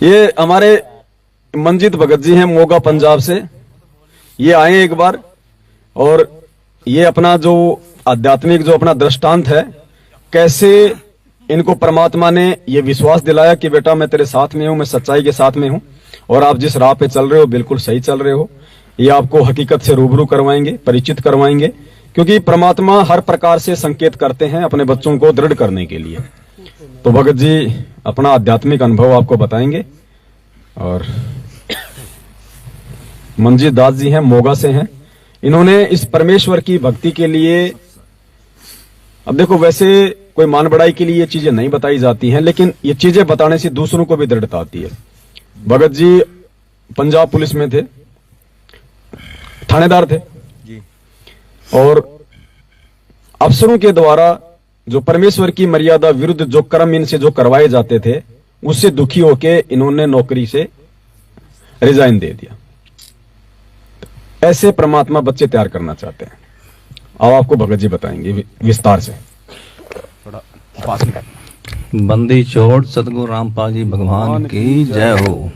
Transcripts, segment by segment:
ये हमारे मंजीत भगत जी हैं, मोगा पंजाब से। ये आए एक बार, और ये अपना जो आध्यात्मिक जो अपना दृष्टांत है, कैसे इनको परमात्मा ने ये विश्वास दिलाया कि बेटा मैं तेरे साथ में हूं, मैं सच्चाई के साथ में हूं, और आप जिस राह पे चल रहे हो बिल्कुल सही चल रहे हो। ये आपको हकीकत से रूबरू करवाएंगे, परिचित करवाएंगे, क्योंकि परमात्मा हर प्रकार से संकेत करते हैं अपने बच्चों को दृढ़ करने के लिए। तो भगत जी अपना आध्यात्मिक अनुभव आपको बताएंगे। और मंजीत दास जी हैं, मोगा से हैं। इन्होंने इस परमेश्वर की भक्ति के लिए, अब देखो वैसे कोई मान बढ़ाई के लिए ये चीजें नहीं बताई जाती हैं, लेकिन ये चीजें बताने से दूसरों को भी दृढ़ता आती है। भगत जी पंजाब पुलिस में थे, थानेदार थे जी, और अफसरों के द्वारा जो परमेश्वर की मर्यादा विरुद्ध जो कर्म इनसे जो करवाए जाते थे, उससे दुखी होके इन्होंने नौकरी से रिजाइन दे दिया। ऐसे परमात्मा बच्चे तैयार करना चाहते हैं। अब आपको भगत जी बताएंगे विस्तार से। थोड़ा पास में। बंदी छोड़ सतगुरु रामपाल जी भगवान की जय हो।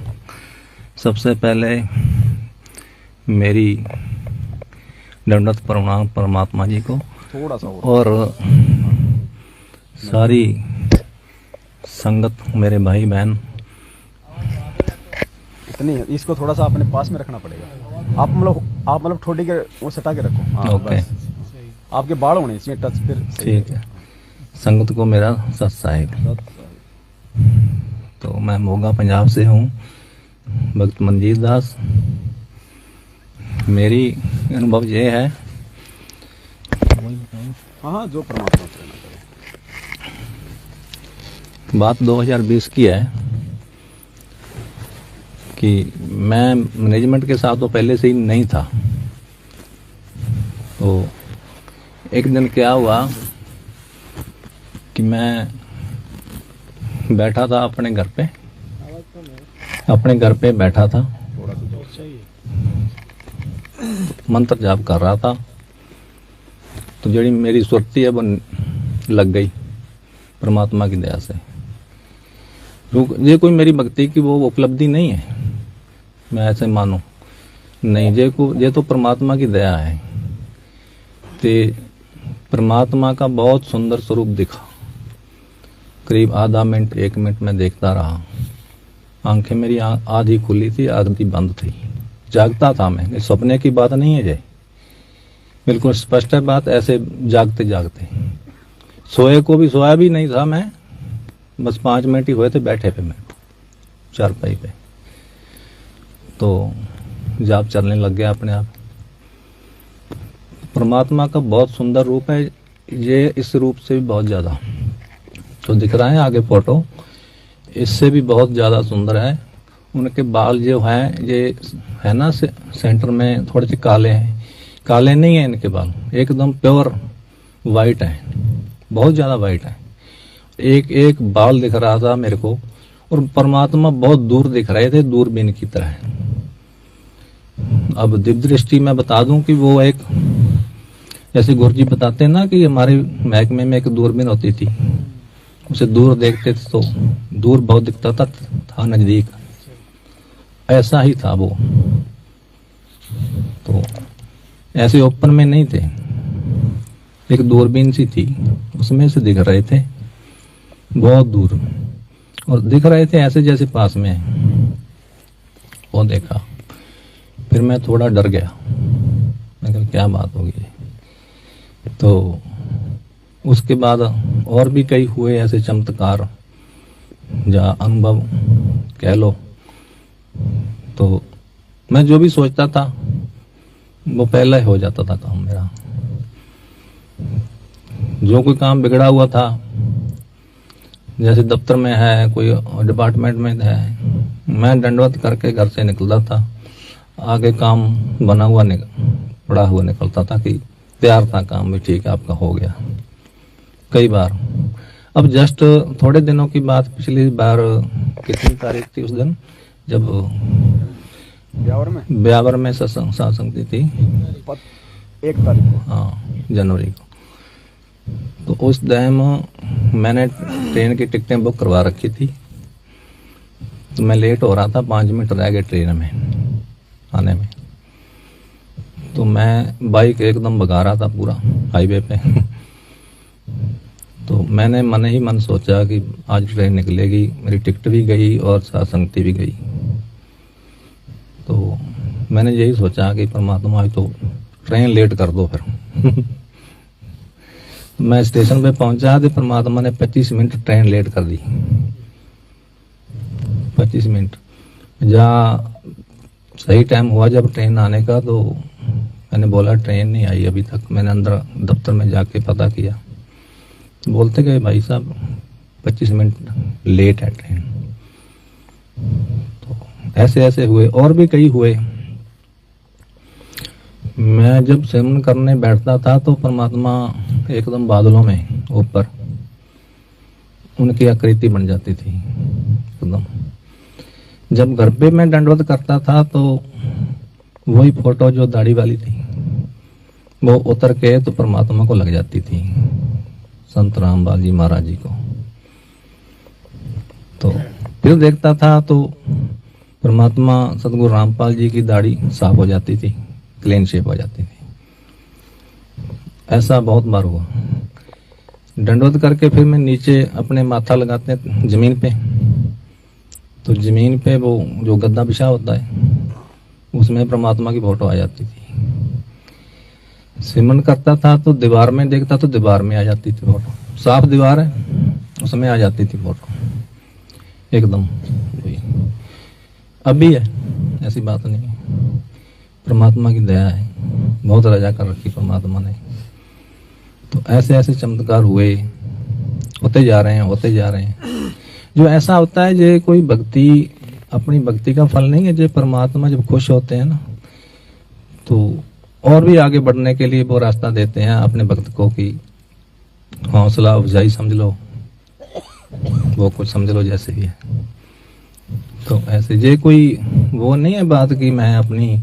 सबसे पहले मेरी दंडवत प्रणाम परमात्मा जी को, थोड़ा सा और सारी संगत, मेरे भाई बहन। इतनी इसको थोड़ा सा अपने पास में रखना पड़ेगा। आप मतलब ठोडी के वो सटा के रखो। ओके, आपके बाल होने इसमें टच, फिर ठीक है। संगत को मेरा सत साहिब। तो मैं मोगा पंजाब से हूँ, भक्त मंजीत दास। मेरी अनुभव ये है, हाँ जो परमात्मा से ना करे। बात 2020 की है कि मैं मैनेजमेंट के साथ तो पहले से ही नहीं था। तो एक दिन क्या हुआ कि मैं बैठा था अपने घर पे बैठा था, मंत्र जाप कर रहा था। तो जड़ी मेरी सुरती है वो लग गई परमात्मा की दया से। ये कोई मेरी भक्ति की वो उपलब्धि नहीं है, मैं ऐसे मानूं नहीं। ये तो परमात्मा की दया है। ते परमात्मा का बहुत सुंदर स्वरूप दिखा। करीब आधा मिनट 1 मिनट में देखता रहा। आंखें मेरी आधी खुली थी, आधी बंद थी। जागता था मैं, सपने की बात नहीं है। बिल्कुल स्पष्ट है बात। ऐसे जागते जागते सोया भी नहीं था मैं, बस 5 मिनट ही हुए थे बैठे पे मैं चारपाई पे। तो जाप चलने लग गया अपने आप। परमात्मा का बहुत सुंदर रूप है ये। इस रूप से भी बहुत ज्यादा तो दिख रहा है आगे फोटो, इससे भी बहुत ज्यादा सुंदर है। उनके बाल जो हैं, ये है ना सेंटर में थोड़े से काले हैं। काले नहीं है इनके बाल, एकदम प्योर वाइट है, बहुत ज्यादा वाइट है। एक एक बाल दिख रहा था मेरे को, और परमात्मा बहुत दूर दिख रहे थे, दूरबीन की तरह। अब दिव्य दृष्टि में बता दूं कि वो एक, जैसे गुरुजी बताते हैं ना कि हमारे महकमे में एक दूरबीन होती थी, उसे दूर देखते थे तो दूर बहुत दिखता था नजदीक। ऐसा ही था वो। तो ऐसे ओपन में नहीं थे, एक दूरबीन सी थी, उसमें से दिख रहे थे बहुत दूर, और दिख रहे थे ऐसे जैसे पास में। वो देखा, फिर मैं थोड़ा डर गया। मैं कहा क्या बात होगी। तो उसके बाद और भी कई हुए ऐसे चमत्कार या अनुभव कह लो। तो मैं जो भी सोचता था वो पहले हो जाता था काम मेरा। जो कोई काम बिगड़ा हुआ था, जैसे दफ्तर में है, कोई डिपार्टमेंट में है, मैं दंडवत करके घर से निकलता था, आगे काम बना हुआ पड़ा हुआ निकलता था कि तैयार था काम भी, ठीक है आपका हो गया कई बार। अब जस्ट थोड़े दिनों की बात, पिछली बार कितनी तारीख थी उस दिन, जब ब्यावर में सत्संग थी 1 तारीख को, हाँ जनवरी को। तो उस टाइम मैंने ट्रेन की टिकटें बुक करवा रखी थी। तो मैं लेट हो रहा था, 5 मिनट रह गए ट्रेन में आने में। तो मैं बाइक एकदम भगा रहा था पूरा हाईवे पे। तो मैंने मन ही मन सोचा कि आज ट्रेन निकलेगी, मेरी टिकट भी गई और साथ संगति भी गई। तो मैंने यही सोचा कि परमात्मा आज तो ट्रेन लेट कर दो फिर। मैं स्टेशन पे पहुंचा तो परमात्मा ने 25 मिनट ट्रेन लेट कर दी। 25 मिनट जहाँ सही टाइम हुआ जब ट्रेन आने का, तो मैंने बोला ट्रेन नहीं आई अभी तक। मैंने अंदर दफ्तर में जाके पता किया, बोलते गए भाई साहब 25 मिनट लेट है ट्रेन। तो ऐसे ऐसे हुए और भी कई हुए। मैं जब सिमरन करने बैठता था तो परमात्मा एकदम बादलों में ऊपर उनकी आकृति बन जाती थी एकदम। जब घर पे मैं दंडवत करता था तो वही फोटो जो दाढ़ी वाली थी वो उतर के तो परमात्मा को लग जाती थी, संत रामपाल जी महाराज जी को। तो फिर देखता था तो परमात्मा सतगुरु रामपाल जी की दाढ़ी साफ हो जाती थी, क्लीन शेप हो जाती थी। ऐसा बहुत बार हुआ। दंडवत करके फिर मैं नीचे अपने माथा लगाते जमीन पे, तो जमीन पे वो जो गद्दा बिछा होता है उसमें परमात्मा की फोटो आ जाती थी। सिमरन करता था तो दीवार में देखता तो दीवार में आ जाती थी फोटो, साफ दीवार है उसमें आ जाती थी फोटो एकदम। अब भी है, ऐसी बात नहीं है, परमात्मा की दया है, बहुत रजा कर रखी परमात्मा ने। तो ऐसे ऐसे चमत्कार हुए, होते जा रहे हैं होते जा रहे हैं। जो ऐसा होता है जो कोई भक्ति अपनी भक्ति का फल नहीं है, जो परमात्मा जब खुश होते हैं ना तो और भी आगे बढ़ने के लिए वो रास्ता देते हैं अपने भक्त को कि हौसला अफजाई समझ लो, वो कुछ समझ लो जैसे भी है। तो ऐसे जे कोई वो नहीं है बात कि मैं अपनी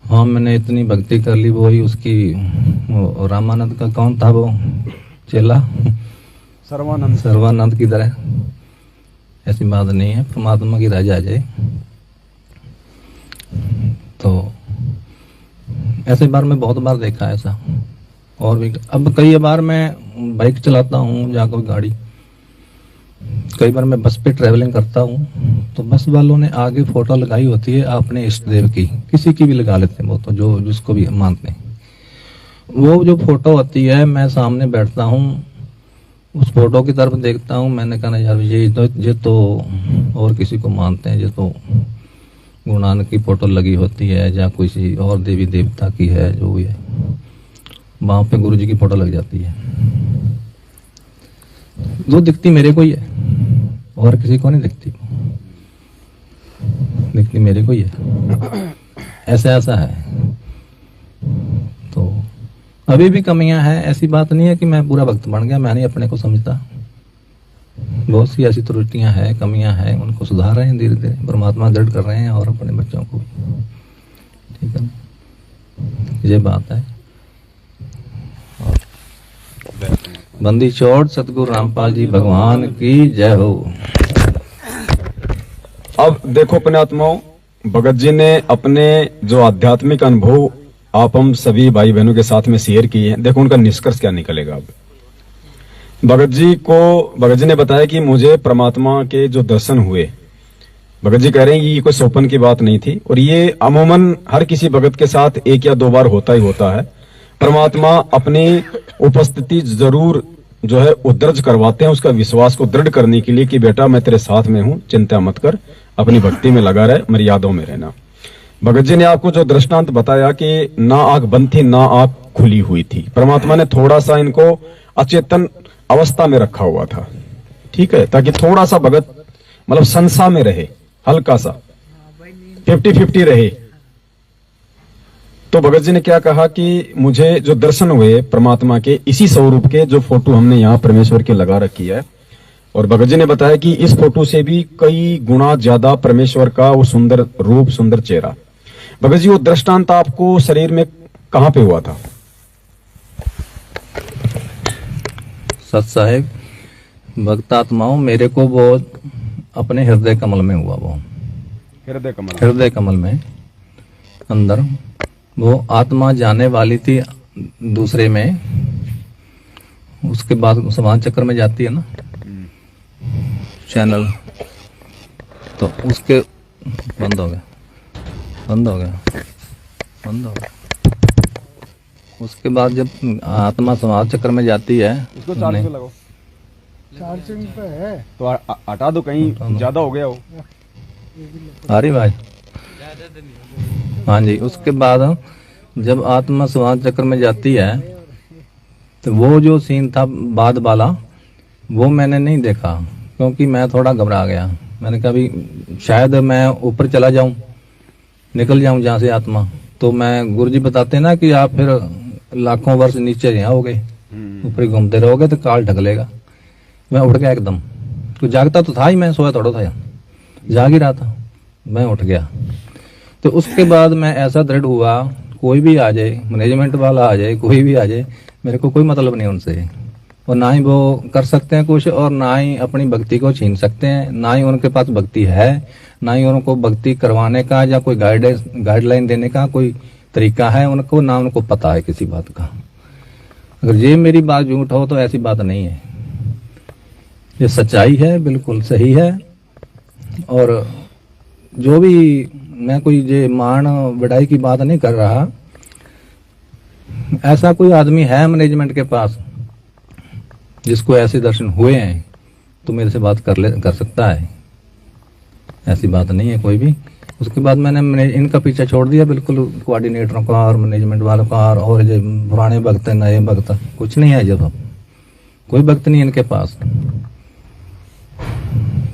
हाँ मैंने इतनी भक्ति कर ली, वो ही उसकी रामानंद का कौन था वो चेला, सर्वानंद की तरह। ऐसी बात नहीं है, परमात्मा की राज आ जाए। तो ऐसे बार मैं बहुत बार देखा ऐसा, और भी अब कई बार मैं बाइक चलाता हूँ या कोई गाड़ी, कई बार मैं बस पे ट्रैवलिंग करता हूँ तो बस वालों ने आगे फोटो लगाई होती है अपने इष्ट देव की, किसी की भी लगा लेते हैं वो तो जो जिसको भी मानते हैं। वो जो फोटो होती है मैं सामने बैठता हूँ उस फोटो की तरफ देखता हूँ, मैंने कहा यार ये तो और किसी को मानते हैं, ये तो गुरु नानक की फोटो लगी होती है या किसी और देवी देवता की है जो भी है, वहां पे गुरु जी की फोटो लग जाती है। जो दिखती मेरे को ही है और किसी को नहीं दिखती, दिखती मेरे को ही है। ऐसा है। तो अभी भी कमियां हैं, ऐसी बात नहीं है कि मैं पूरा भक्त बन गया, मैं नहीं अपने को समझता। बहुत सी ऐसी त्रुटियां हैं, कमियां हैं, उनको सुधार रहे हैं धीरे धीरे, परमात्मा दृढ़ कर रहे हैं और अपने बच्चों को भी। ठीक है, ये बात है। बंदी छोड़ सतगुरु रामपाल जी भगवान की जय हो। अब देखो अपने आत्माओं, भगत जी ने अपने जो आध्यात्मिक अनुभव आप हम सभी भाई बहनों के साथ में शेयर किए हैं। देखो उनका निष्कर्ष क्या निकलेगा। अब भगत जी ने बताया कि मुझे परमात्मा के जो दर्शन हुए, भगत जी कह रहे हैं कि ये कोई सौपन की बात नहीं थी, और ये अमूमन हर किसी भगत के साथ 1 या 2 बार होता ही होता है। परमात्मा अपनी उपस्थिति जरूर जो है उद्दर्ज करवाते हैं, उसका विश्वास को दृढ़ करने के लिए कि बेटा मैं तेरे साथ में हूं, चिंता मत कर, अपनी भक्ति में लगा रहे, मर्यादाओं में रहना। भगत जी ने आपको जो दृष्टांत बताया कि ना आंख बंद थी ना आंख खुली हुई थी, परमात्मा ने थोड़ा सा इनको अचेतन अवस्था में रखा हुआ था, ठीक है, ताकि थोड़ा सा भगत मतलब संसा में रहे, हल्का सा 50-50 रहे। तो भगत जी ने क्या कहा कि मुझे जो दर्शन हुए परमात्मा के, इसी स्वरूप के जो फोटो हमने यहाँ परमेश्वर के लगा रखी है, और भगत जी ने बताया कि इस फोटो से भी कई गुना ज्यादा परमेश्वर का वो सुंदर रूप, सुंदर चेहरा। भगत जी वो दृष्टांत आपको शरीर में कहां पे हुआ था? सत साहेब भक्तात्माओं, मेरे को बहुत अपने हृदय कमल में हुआ। वो हृदय कमल में अंदर वो आत्मा जाने वाली थी दूसरे में, उसके बाद समान चक्र में जाती है ना चैनल, तो उसके बंद हो गया। उसके बाद जब आत्मा समाज चक्र में जाती है, उसको चार्ज पे लगाओ, चार्जिंग पे है तो हटा दो, कहीं ज्यादा हो गया हो। आ रही भाई? हाँ जी। उसके बाद जब आत्मा समाज चक्र में जाती है तो वो जो सीन था बाद वाला, वो मैंने नहीं देखा क्योंकि मैं थोड़ा घबरा गया। मैंने कहा भी शायद मैं ऊपर चला जाऊं, निकल जाऊं जहां से आत्मा, तो मैं गुरुजी बताते ना कि आप फिर लाखों वर्ष नीचे जाओगे, ऊपर ही घूमते रहोगे तो काल ढक लेगा। मैं उठ गया एकदम, तो जागता तो था ही, मैं सोया थोड़ा था, जाग ही रहा था। मैं उठ गया तो उसके बाद मैं ऐसा दृढ़ हुआ, कोई भी आ जाए, मैनेजमेंट वाला आ जाए, कोई भी आ जाए, मेरे को कोई मतलब नहीं उनसे, और ना ही वो कर सकते हैं कुछ, और ना ही अपनी भक्ति को छीन सकते हैं, ना ही उनके पास भक्ति है, ना ही उनको भक्ति करवाने का या कोई गाइडलाइन देने का कोई तरीका है उनको, ना उनको पता है किसी बात का। अगर ये मेरी बात झूठ हो तो ऐसी बात नहीं है, ये सच्चाई है, बिल्कुल सही है। और जो भी, मैं कोई ये मान बढ़ाई की बात नहीं कर रहा, ऐसा कोई आदमी है मैनेजमेंट के पास जिसको ऐसे दर्शन हुए हैं तो मेरे से बात कर सकता है, ऐसी बात नहीं है कोई भी। उसके बाद मैंने इनका पीछा छोड़ दिया बिल्कुल, कोऑर्डिनेटरों का और मैनेजमेंट वालों का, और जो पुराने भक्त है, नए भक्त, कुछ नहीं है, जब कोई भक्त नहीं इनके पास,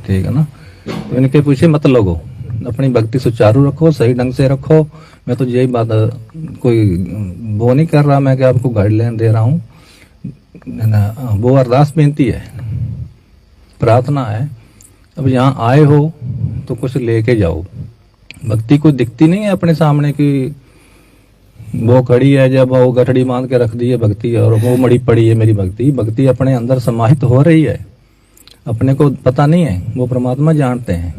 ठीक है ना। तो इनके पीछे मत लगो, अपनी भक्ति सुचारू रखो, सही ढंग से रखो। मैं तो यही बात, कोई वो नहीं कर रहा मैं कि आपको गाइडलाइन दे रहा हूँ, वो अरदास बेनती है, प्रार्थना है। अब यहाँ आए हो तो कुछ लेके जाओ। भक्ति कोई दिखती नहीं है अपने सामने कि वो खड़ी है, जब वो गठड़ी बांध के रख दी है भक्ति और वो मड़ी पड़ी है मेरी भक्ति। भक्ति अपने अंदर समाहित हो रही है, अपने को पता नहीं है, वो परमात्मा जानते हैं,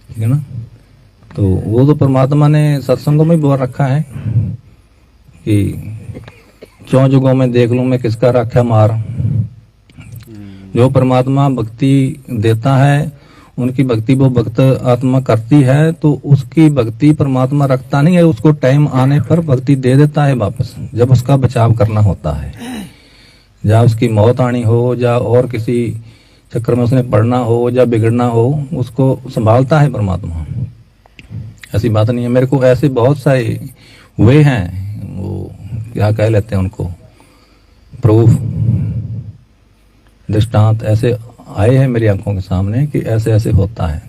ठीक है ना। तो वो तो परमात्मा ने सत्संगों में बोल रखा है कि 4 जुगों में देख लूं मैं किसका राख्या मार। जो परमात्मा भक्ति देता है, उनकी भक्ति वो भक्त आत्मा करती है, तो उसकी भक्ति परमात्मा रखता नहीं है, उसको टाइम आने पर भक्ति दे देता है वापस, जब उसका बचाव करना होता है, जहाँ उसकी मौत आनी हो, या और किसी चक्कर में उसने पढ़ना हो या बिगड़ना हो, उसको संभालता है परमात्मा। ऐसी बात नहीं है। मेरे को ऐसे बहुत सारे हुए हैं, वो क्या कह लेते हैं उनको, प्रूफ, दृष्टांत ऐसे आए हैं मेरी आंखों के सामने कि ऐसे ऐसे होता है।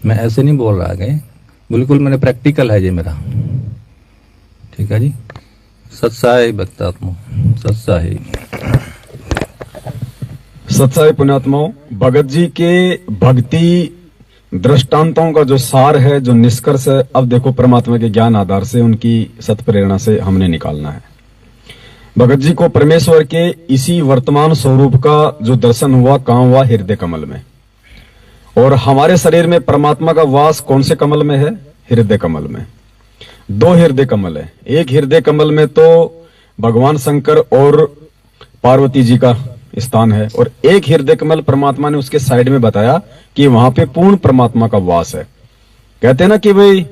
मैं ऐसे नहीं बोल रहा कि बिल्कुल, मैंने प्रैक्टिकल है ये मेरा, ठीक है जी। सत्साई भक्तात्मा, सत्साई सत्साई पुण्यात्माओं, भगत जी के भक्ति दृष्टांतों का जो सार है, जो निष्कर्ष है, अब देखो परमात्मा के ज्ञान आधार से, उनकी सत प्रेरणा से हमने निकालना है। भगत जी को परमेश्वर के इसी वर्तमान स्वरूप का जो दर्शन हुआ, कहां हुआ? हृदय कमल में। और हमारे शरीर में परमात्मा का वास कौन से कमल में है? हृदय कमल में। 2 हृदय कमल है। एक हृदय कमल में तो भगवान शंकर और पार्वती जी का स्थान है, और एक हृदय कमल परमात्मा ने उसके साइड में बताया कि वहां पे पूर्ण परमात्मा का वास है। कहते हैं ना कि भाई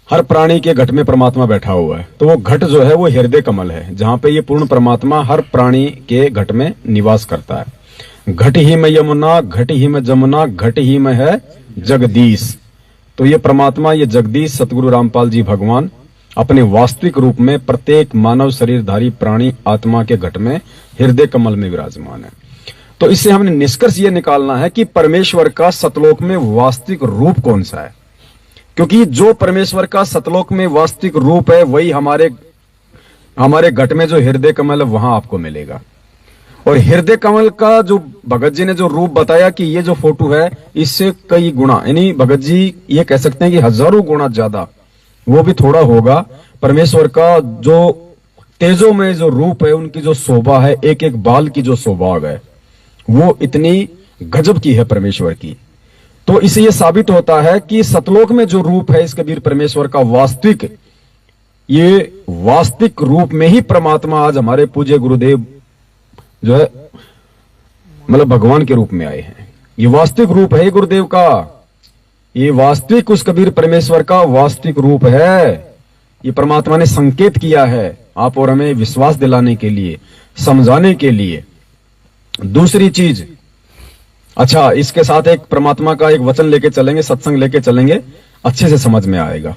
हर प्राणी के घट में परमात्मा बैठा हुआ है, तो वो घट जो है वो हृदय कमल है, जहां पे ये पूर्ण परमात्मा हर प्राणी के घट में निवास करता है। घट ही में यमुना, घट ही में जमुना, घट ही में है जगदीश। तो ये परमात्मा, ये जगदीश सतगुरु रामपाल जी भगवान अपने वास्तविक रूप में प्रत्येक मानव शरीरधारी प्राणी आत्मा के घट में हृदय कमल में विराजमान है। तो इससे हमने निष्कर्ष ये निकालना है कि परमेश्वर का सतलोक में वास्तविक रूप कौन सा है, क्योंकि जो परमेश्वर का सतलोक में वास्तविक रूप है वही हमारे घट में जो हृदय कमल है वहां आपको मिलेगा। और हृदय कमल का जो भगत जी ने जो रूप बताया कि ये जो फोटो है, इससे कई गुना, यानी भगत जी ये कह सकते हैं कि हजारों गुना ज्यादा, वो भी थोड़ा होगा, परमेश्वर का जो तेजो में जो रूप है, उनकी जो शोभा है, एक एक बाल की जो शोभा है, वो इतनी गजब की है परमेश्वर की। तो इससे यह साबित होता है कि सतलोक में जो रूप है इस कबीर परमेश्वर का वास्तविक, ये वास्तविक रूप में ही परमात्मा आज हमारे पूज्य गुरुदेव जो है मतलब भगवान के रूप में आए हैं। ये वास्तविक रूप है गुरुदेव का, ये वास्तविक उस कबीर परमेश्वर का वास्तविक रूप है। ये परमात्मा ने संकेत किया है आप और हमें विश्वास दिलाने के लिए, समझाने के लिए। दूसरी चीज, अच्छा इसके साथ एक परमात्मा का एक वचन लेके चलेंगे, सत्संग लेके चलेंगे, अच्छे से समझ में आएगा।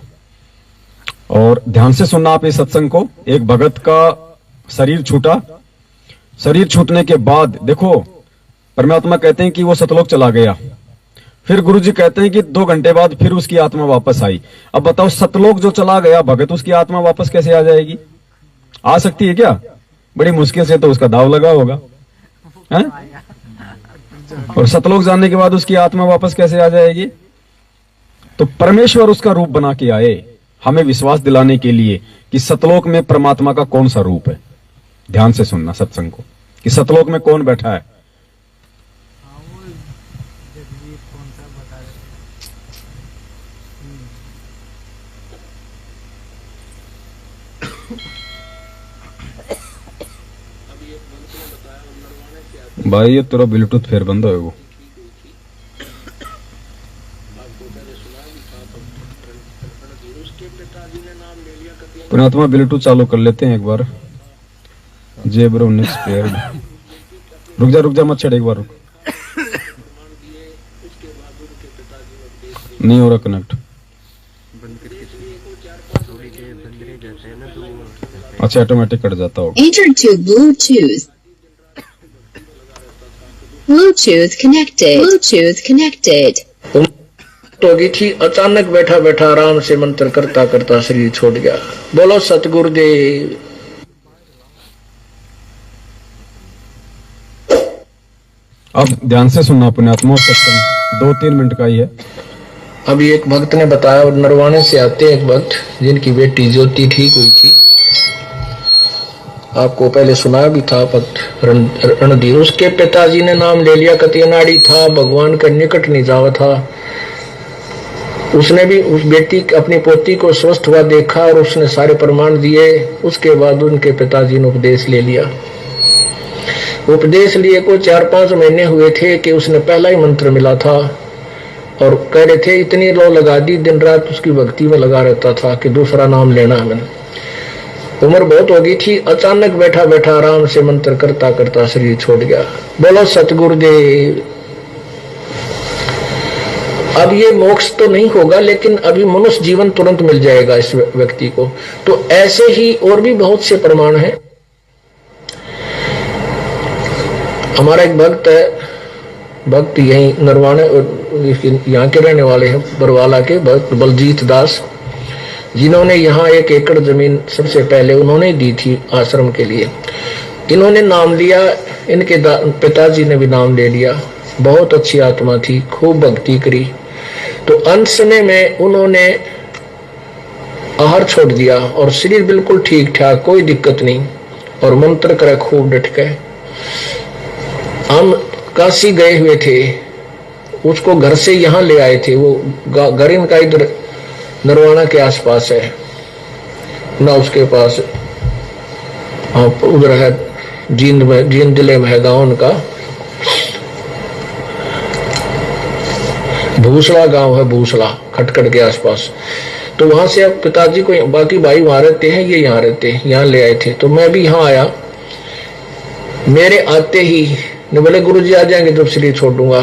और ध्यान से सुनना आप इस सत्संग को। एक भगत का शरीर छूटा, शरीर छूटने के बाद देखो परमात्मा कहते हैं कि वो सतलोक चला गया। फिर गुरुजी कहते हैं कि 2 घंटे बाद फिर उसकी आत्मा वापस आई। अब बताओ सतलोक जो चला गया भगत, उसकी आत्मा वापस कैसे आ जाएगी? आ सकती है क्या? बड़ी मुश्किल से, तो उसका दाव लगा होगा है? और सतलोक जाने के बाद उसकी आत्मा वापस कैसे आ जाएगी? तो परमेश्वर उसका रूप बना के आए हमें विश्वास दिलाने के लिए कि सतलोक में परमात्मा का कौन सा रूप है। ध्यान से सुनना सत्संग को कि सतलोक में कौन बैठा है। भाई ये तेरा ब्लूटूथ फिर बंद हो वो। परमात्मा ब्लूटूथ चालू कर लेते हैं एक बार। जेब्रो नेक्स्ट पेयर। रुक जा मत छेड़, एक बार रुक। नहीं हो रहा कनेक्ट। अच्छा ऑटोमेटिक कट जाता होगा। Enter to Bluetooth. Bluetooth connected. Bluetooth connected. होगी थी, अचानक बैठा बैठा आराम से मंत्र करता करता शरीर छोड़ गया। बोलो सतगुरुदेव। अब ध्यान से सुनना पुण्यात्मा, सत्संग 2-3 मिनट का ही है। अभी एक भक्त ने बताया, और नरवाने से आते एक भक्त जिनकी बेटी ज्योति ठीक हुई थी, आपको पहले सुनाया भी था भक्त रणधीर। उसके पिताजी ने नाम ले लिया, कतियनाड़ी था, भगवान के निकट नहीं जावा था। उसने भी उस बेटी अपनी पोती को स्वस्थ हुआ देखा और उसने सारे प्रमाण दिए। उसके बाद उनके पिताजी ने उपदेश ले लिया। उपदेश लिए को 4-5 महीने हुए थे कि उसने पहला ही मंत्र मिला था और कह रहे थे इतनी लो लगा दी, दिन रात उसकी भक्ति में लगा रहता था कि दूसरा नाम लेना है मैंने। उम्र बहुत हो गई थी, अचानक बैठा बैठा आराम से मंत्र करता करता शरीर छोड़ गया। बोलो सतगुरुदेव। अब ये मोक्ष तो नहीं होगा, लेकिन अभी मनुष्य जीवन तुरंत मिल जाएगा इस व्यक्ति को। तो ऐसे ही और भी बहुत से प्रमाण हैं। हमारा एक भक्त है, भक्त यही नरवाने यहाँ के रहने वाले हैं, बरवाला के भक्त बलजीत दास, जिन्होंने यहाँ 1 एकड़ जमीन सबसे पहले उन्होंने दी थी आश्रम के लिए। इन्होंने नाम लिया, इनके पिताजी ने भी नाम ले लिया। बहुत अच्छी आत्मा थी, खूब भक्ति करी। तो अंत समय में उन्होंने आहार छोड़ दिया और शरीर बिल्कुल ठीक ठाक, कोई दिक्कत नहीं, और मंत्र करे खूब डट के। हम काशी गए हुए थे, उसको घर से यहाँ ले आए थे। वो घर इनका इधर नरवाना के आसपास है ना, उसके पास उधर है जींद जिले में है गाँव उनका, भूसला गांव है, भूसला खटखट के आसपास। तो वहां से अब पिताजी को, बाकी भाई वहां रहते हैं, ये यहाँ रहते हैं, यहाँ ले आए थे। तो मैं भी यहाँ आया। मेरे आते ही ने बोले गुरुजी आ जाएंगे तो शरीर छोड़ूंगा।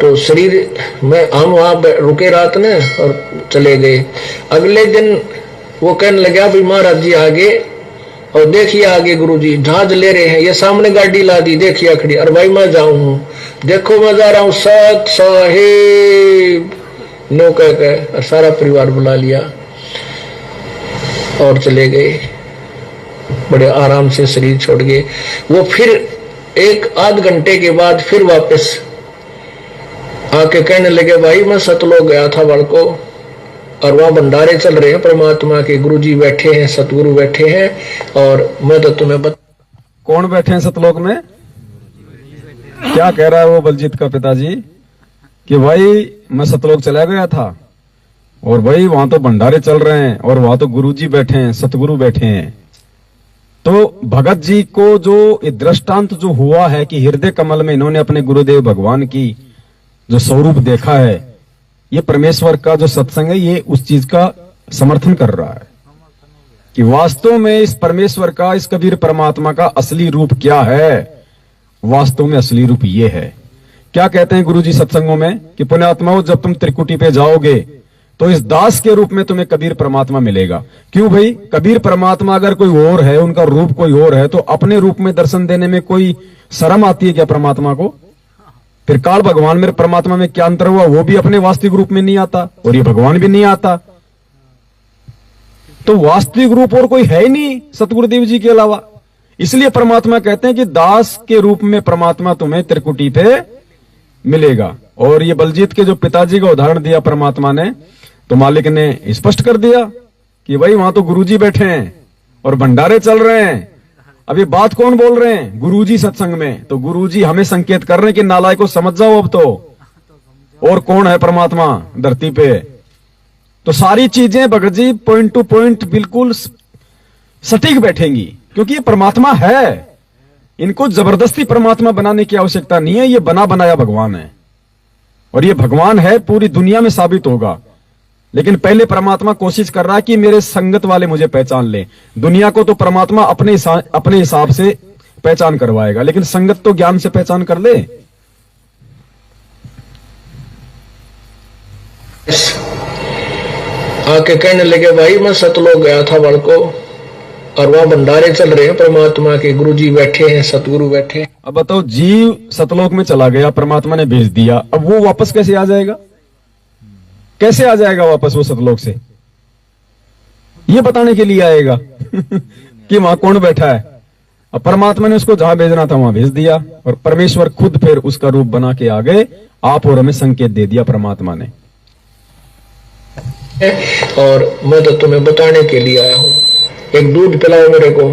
तो शरीर में हम वहां रुके रात ने और चले गए। अगले दिन वो कहने लगा भाई महाराज जी आगे, और देखिए आगे गुरुजी जहाज ले रहे हैं, ये सामने गाड़ी ला दी, देखिए खड़ी। अरे भाई मैं जाऊं हूं, देखो मैं जा रहा हूं, सत साहेब नो कह और सारा परिवार बुला लिया और चले गए। बड़े आराम से शरीर छोड़ गए। वो फिर 1-8 घंटे के बाद फिर वापस आके कहने लगे भाई मैं सतलोक गया था बड़को, और वहां भंडारे चल रहे हैं परमात्मा के, गुरुजी बैठे हैं, सतगुरु बैठे हैं, और मैं तो तुम्हें कौन बैठे हैं सतलोक में? क्या कह रहा है वो बलजीत का पिताजी कि भाई मैं सतलोक चला गया था और भाई वहां तो भंडारे चल रहे हैं और वहां तो गुरुजी बैठे हैं, सतगुरु बैठे हैं। तो भगत जी को जो ये दृष्टांत जो हुआ है कि हृदय कमल में इन्होंने अपने गुरुदेव भगवान की जो स्वरूप देखा है, ये परमेश्वर का जो सत्संग है ये उस चीज का समर्थन कर रहा है कि वास्तव में इस परमेश्वर का, इस कबीर परमात्मा का असली रूप क्या है। वास्तव में असली रूप ये है। क्या कहते हैं गुरुजी सत्संगों में कि पुण्यात्माओं, जब तुम त्रिकुटी पे जाओगे तो इस दास के रूप में तुम्हें कबीर परमात्मा मिलेगा। क्यों भाई? कबीर परमात्मा अगर कोई और है, उनका रूप कोई और है, तो अपने रूप में दर्शन देने में कोई शर्म आती है क्या परमात्मा को? फिर काल भगवान में परमात्मा में क्या अंतर हुआ? वो भी अपने वास्तविक रूप में नहीं आता और ये भगवान भी नहीं आता। तो वास्तविक रूप और कोई है ही नहीं सतगुरुदेव जी के अलावा। इसलिए परमात्मा कहते हैं कि दास के रूप में परमात्मा तुम्हें त्रिकुटी पे मिलेगा। और ये बलजीत के जो पिताजी का उदाहरण दिया परमात्मा ने, तो मालिक ने स्पष्ट कर दिया कि भाई वहां तो गुरुजी बैठे हैं और भंडारे चल रहे हैं। अब ये बात कौन बोल रहे हैं? गुरुजी सत्संग में। तो गुरुजी हमें संकेत कर रहे हैं कि नालायक को समझ जाओ अब तो, और कौन है परमात्मा धरती पे। तो सारी चीजें Bhagat ji point two point बिल्कुल सटीक बैठेंगी, क्योंकि ये परमात्मा है। इनको जबरदस्ती परमात्मा बनाने की आवश्यकता नहीं है। ये बना बनाया भगवान है और ये भगवान है, पूरी दुनिया में साबित होगा। लेकिन पहले परमात्मा कोशिश कर रहा है कि मेरे संगत वाले मुझे पहचान ले। दुनिया को तो परमात्मा अपने हिसाब से पहचान करवाएगा, लेकिन संगत तो ज्ञान से पहचान कर ले। आके कहने लगे भाई मैं सतलोक गया था बड़ को, और वहां भंडारे चल रहे हैं परमात्मा के, गुरुजी बैठे हैं, सतगुरु बैठे हैं। अब बताओ, जीव सतलोक में चला गया, परमात्मा ने भेज दिया, अब वो वापस कैसे आ जाएगा? कैसे आ जाएगा वापस वो सतलोक से? ये बताने के लिए आएगा कि वहां कौन बैठा है। अब परमात्मा ने उसको जहां भेजना था वहां भेज दिया, और परमेश्वर खुद फिर उसका रूप बना के आ गए। आप और हमें संकेत दे दिया परमात्मा ने। और मैं तो तुम्हें बताने के लिए आया हूं, एक दूध पिलाओ मेरे को,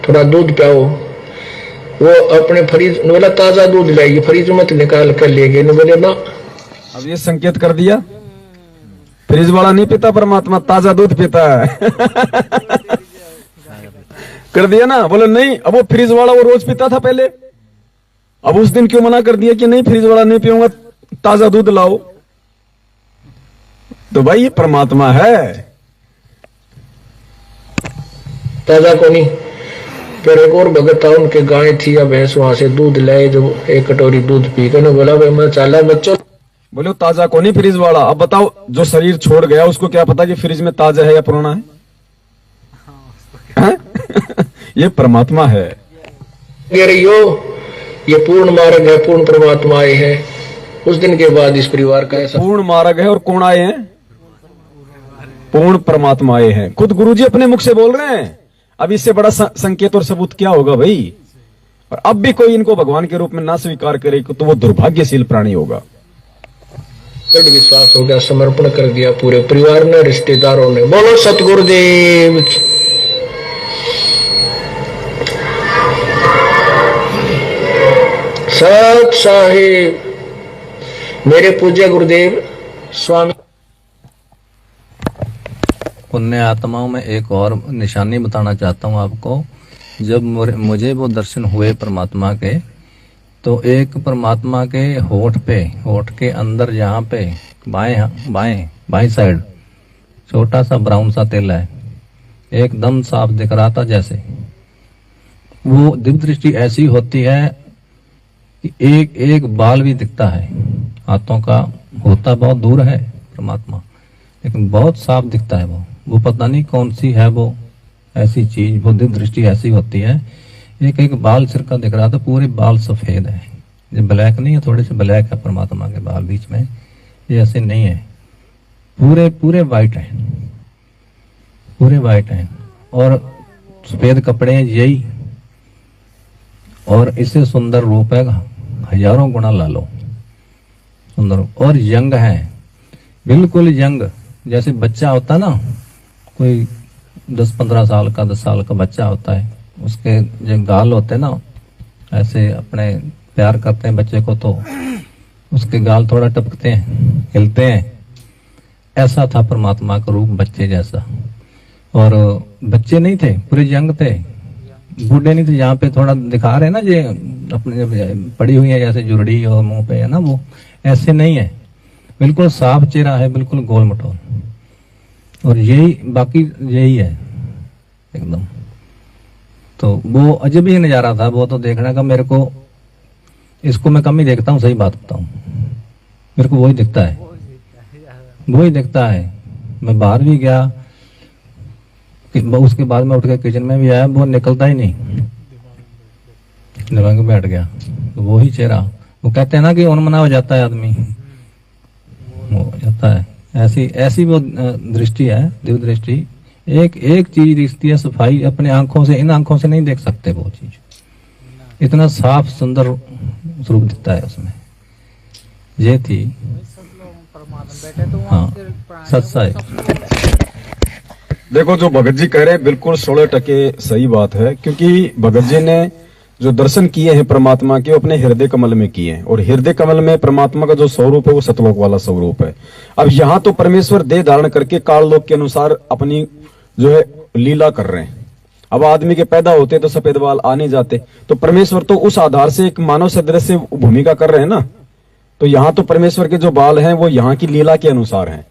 थोड़ा दूध पिलाओ। वो अपने फ्रिज, बोला ताजा दूध लाइए, फ्रिज मत निकाल कर ले गए। बोले ना, अब ये संकेत कर दिया, फ्रिज वाला नहीं पीता परमात्मा, ताजा दूध पीता है कर दिया ना। बोले नहीं, अब वो फ्रिज वाला वो रोज पीता था पहले, अब उस दिन क्यों मना कर दिया कि नहीं फ्रिज वाला नहीं पीऊंगा, ताजा दूध लाओ। तो भाई ये परमात्मा है, ताजा को नहीं। फिर एक और भगत था, उनके गाय थी या भैंस, वहां से दूध लाए, जो एक कटोरी दूध पी कर ना बोला भाई मैं चला बच्चों। बोले ताजा को नहीं फ्रिज वाला। अब बताओ, जो शरीर छोड़ गया उसको क्या पता कि फ्रिज में ताजा है या पुराना है? ये परमात्मा है। ये पूर्ण मार्ग है, पूर्ण परमात्मा आए हैं। उस दिन के बाद इस परिवार का ऐसा पूर्ण मार्ग है, और कौन आए हैं? पूर्ण परमात्मा आए हैं। खुद गुरुजी अपने मुख से बोल रहे हैं। अब इससे बड़ा संकेत और सबूत क्या होगा भाई? और अब भी कोई इनको भगवान के रूप में ना स्वीकार करे तो वो दुर्भाग्यशील प्राणी होगा। दृढ़ विश्वास हो गया, समर्पण कर दिया पूरे परिवार ने, रिश्तेदारों ने। बोलो सतगुरुदेव की। सत साहिब, मेरे पूज्य गुरुदेव स्वामी। पुण्य आत्माओं में एक और निशानी बताना चाहता हूँ आपको। जब मुझे वो दर्शन हुए परमात्मा के, तो एक परमात्मा के होठ के अंदर यहाँ पे बाएं साइड छोटा सा ब्राउन सा तिल है, एकदम साफ दिख रहा था। जैसे वो दिव्य दृष्टि ऐसी होती है कि एक एक बाल भी दिखता है। हाथों का होता बहुत दूर है परमात्मा, लेकिन बहुत साफ दिखता है। वो पता नहीं कौन सी है वो ऐसी चीज, वो दिव्य दृष्टि ऐसी होती है। एक एक बाल सिर का दिख रहा था, पूरे बाल सफेद है। ये ब्लैक नहीं है, थोड़े से ब्लैक है परमात्मा के बाल बीच में, ये ऐसे नहीं है, पूरे वाइट है, पूरे वाइट है। और सफेद कपड़े हैं यही, और इससे सुंदर रूप है हजारों गुना ला लो सुंदर। और यंग है, बिल्कुल यंग, जैसे बच्चा होता ना, कोई 10-15 साल का 10 साल का बच्चा होता है, उसके जो गाल होते हैं ना, ऐसे अपने प्यार करते हैं बच्चे को तो उसके गाल थोड़ा टपकते हैं, हिलते हैं। ऐसा था परमात्मा का रूप, बच्चे जैसा। और बच्चे नहीं थे, पूरे यंग थे, बूढ़े नहीं थे। यहाँ पे थोड़ा दिखा रहे हैं ना, ये अपने पड़ी हुई है जैसे जुरड़ी और मुंह पे है ना, वो ऐसे नहीं है, बिल्कुल साफ चेहरा है, बिल्कुल गोल मटोल। और यही बाकी यही है एकदम। तो वो अजब ही नजारा था वो तो देखने का। मेरे को इसको मैं कम ही देखता हूँ, सही बात बताऊं, मेरे को वही दिखता है, वही दिखता है। मैं बाहर भी गया, उसके बाद में उठ के किचन में भी आया, वो निकलता ही नहीं, दिमाग में बैठ गया। तो वो ही चेहरा, वो कहते हैं ना कि उन्मना हो जाता है आदमी, हो जाता है। ऐसी वो दृष्टि है, दिव्य दृष्टि। एक एक चीज दिखती है, सफाई अपने आंखों से, इन आंखों से नहीं देख सकते वो चीज। इतना साफ सुंदर स्वरूप दिखता है उसमें। ये थी हाँ सच्चाई। देखो जो भगत जी कह रहे हैं बिल्कुल 16% सही बात है, क्योंकि भगत जी ने जो दर्शन किए हैं परमात्मा के, अपने हृदय कमल में किए हैं। और हृदय कमल में परमात्मा का जो स्वरूप है वो सतलोक वाला स्वरूप है। अब यहाँ तो परमेश्वर देह धारण करके काललोक के अनुसार अपनी जो है लीला कर रहे हैं। अब आदमी के पैदा होते तो सफेद बाल आ नहीं जाते, तो परमेश्वर तो उस आधार से एक मानव सदृश से भूमिका कर रहे हैं ना। तो यहाँ तो परमेश्वर के जो बाल हैं वो यहाँ की लीला के अनुसार हैं।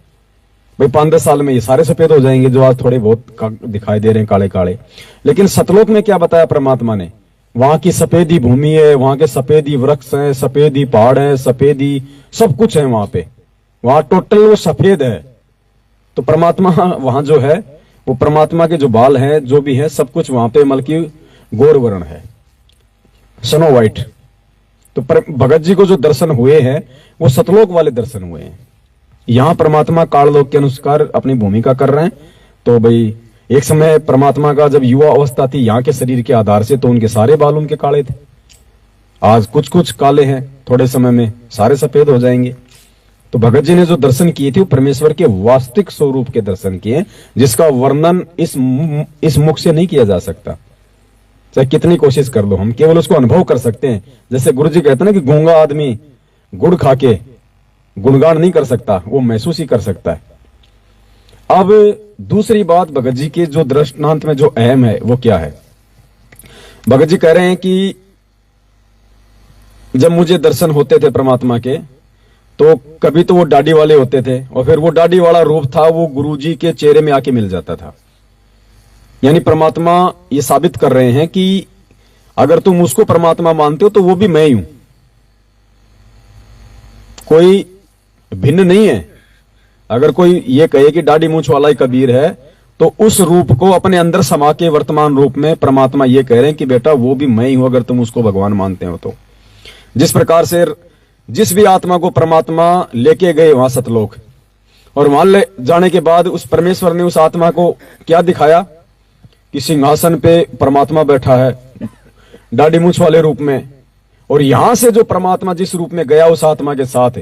भाई 5-10 साल में ये सारे सफेद हो जाएंगे जो आज थोड़े बहुत दिखाई दे रहे हैं काले काले। लेकिन सतलोक में क्या बताया परमात्मा ने, वहां की सफेदी भूमि है, वहां के सफेदी वृक्ष हैं, सफेदी पहाड़ है, सफेदी सब कुछ है वहां पे, वहां टोटल वो सफेद है। तो परमात्मा वहां जो है वो परमात्मा के जो बाल हैं जो भी है सब कुछ वहां पे मल्कि गौर वर्ण है, स्नो व्हाइट। तो भगत जी को जो दर्शन हुए हैं वो सतलोक वाले दर्शन हुए हैं। यहां परमात्मा काललोक के अनुसार अपनी भूमिका कर रहे हैं। तो भाई एक समय परमात्मा का जब युवा अवस्था थी यहाँ के शरीर के आधार से, तो उनके सारे बाल उनके काले थे। आज कुछ कुछ काले हैं, थोड़े समय में सारे सफेद हो जाएंगे। तो भगत जी ने जो दर्शन किए थे वो परमेश्वर के वास्तविक स्वरूप के दर्शन किए, जिसका वर्णन इस मुख से नहीं किया जा सकता, चाहे कितनी कोशिश कर लो। हम केवल उसको अनुभव कर सकते हैं। जैसे गुरु जी कहते हैं ना कि गूंगा आदमी गुड़ खा के गुणगान नहीं कर सकता, वो महसूस ही कर सकता है। अब दूसरी बात भगत जी के जो दृष्टांत में जो अहम है वो क्या है। भगत जी कह रहे हैं कि जब मुझे दर्शन होते थे परमात्मा के, तो कभी तो वो दाढ़ी वाले होते थे और फिर वो दाढ़ी वाला रूप था वो गुरुजी के चेहरे में आके मिल जाता था। यानी परमात्मा ये साबित कर रहे हैं कि अगर तुम उसको परमात्मा मानते हो तो वो भी मैं ही हूं, कोई भिन्न नहीं है। अगर कोई ये कहे कि दाढ़ी मूंछ वाला ही कबीर है, तो उस रूप को अपने अंदर समा के वर्तमान रूप में परमात्मा ये कह रहे हैं कि बेटा वो भी मैं ही हूं, अगर तुम उसको भगवान मानते हो तो। जिस प्रकार से जिस भी आत्मा को परमात्मा लेके गए वहां सतलोक, और वहां ले जाने के बाद उस परमेश्वर ने उस आत्मा को क्या दिखाया कि सिंहासन पे परमात्मा बैठा है दाढ़ी मूंछ वाले रूप में। और यहां से जो परमात्मा जिस रूप में गया उस आत्मा के साथ,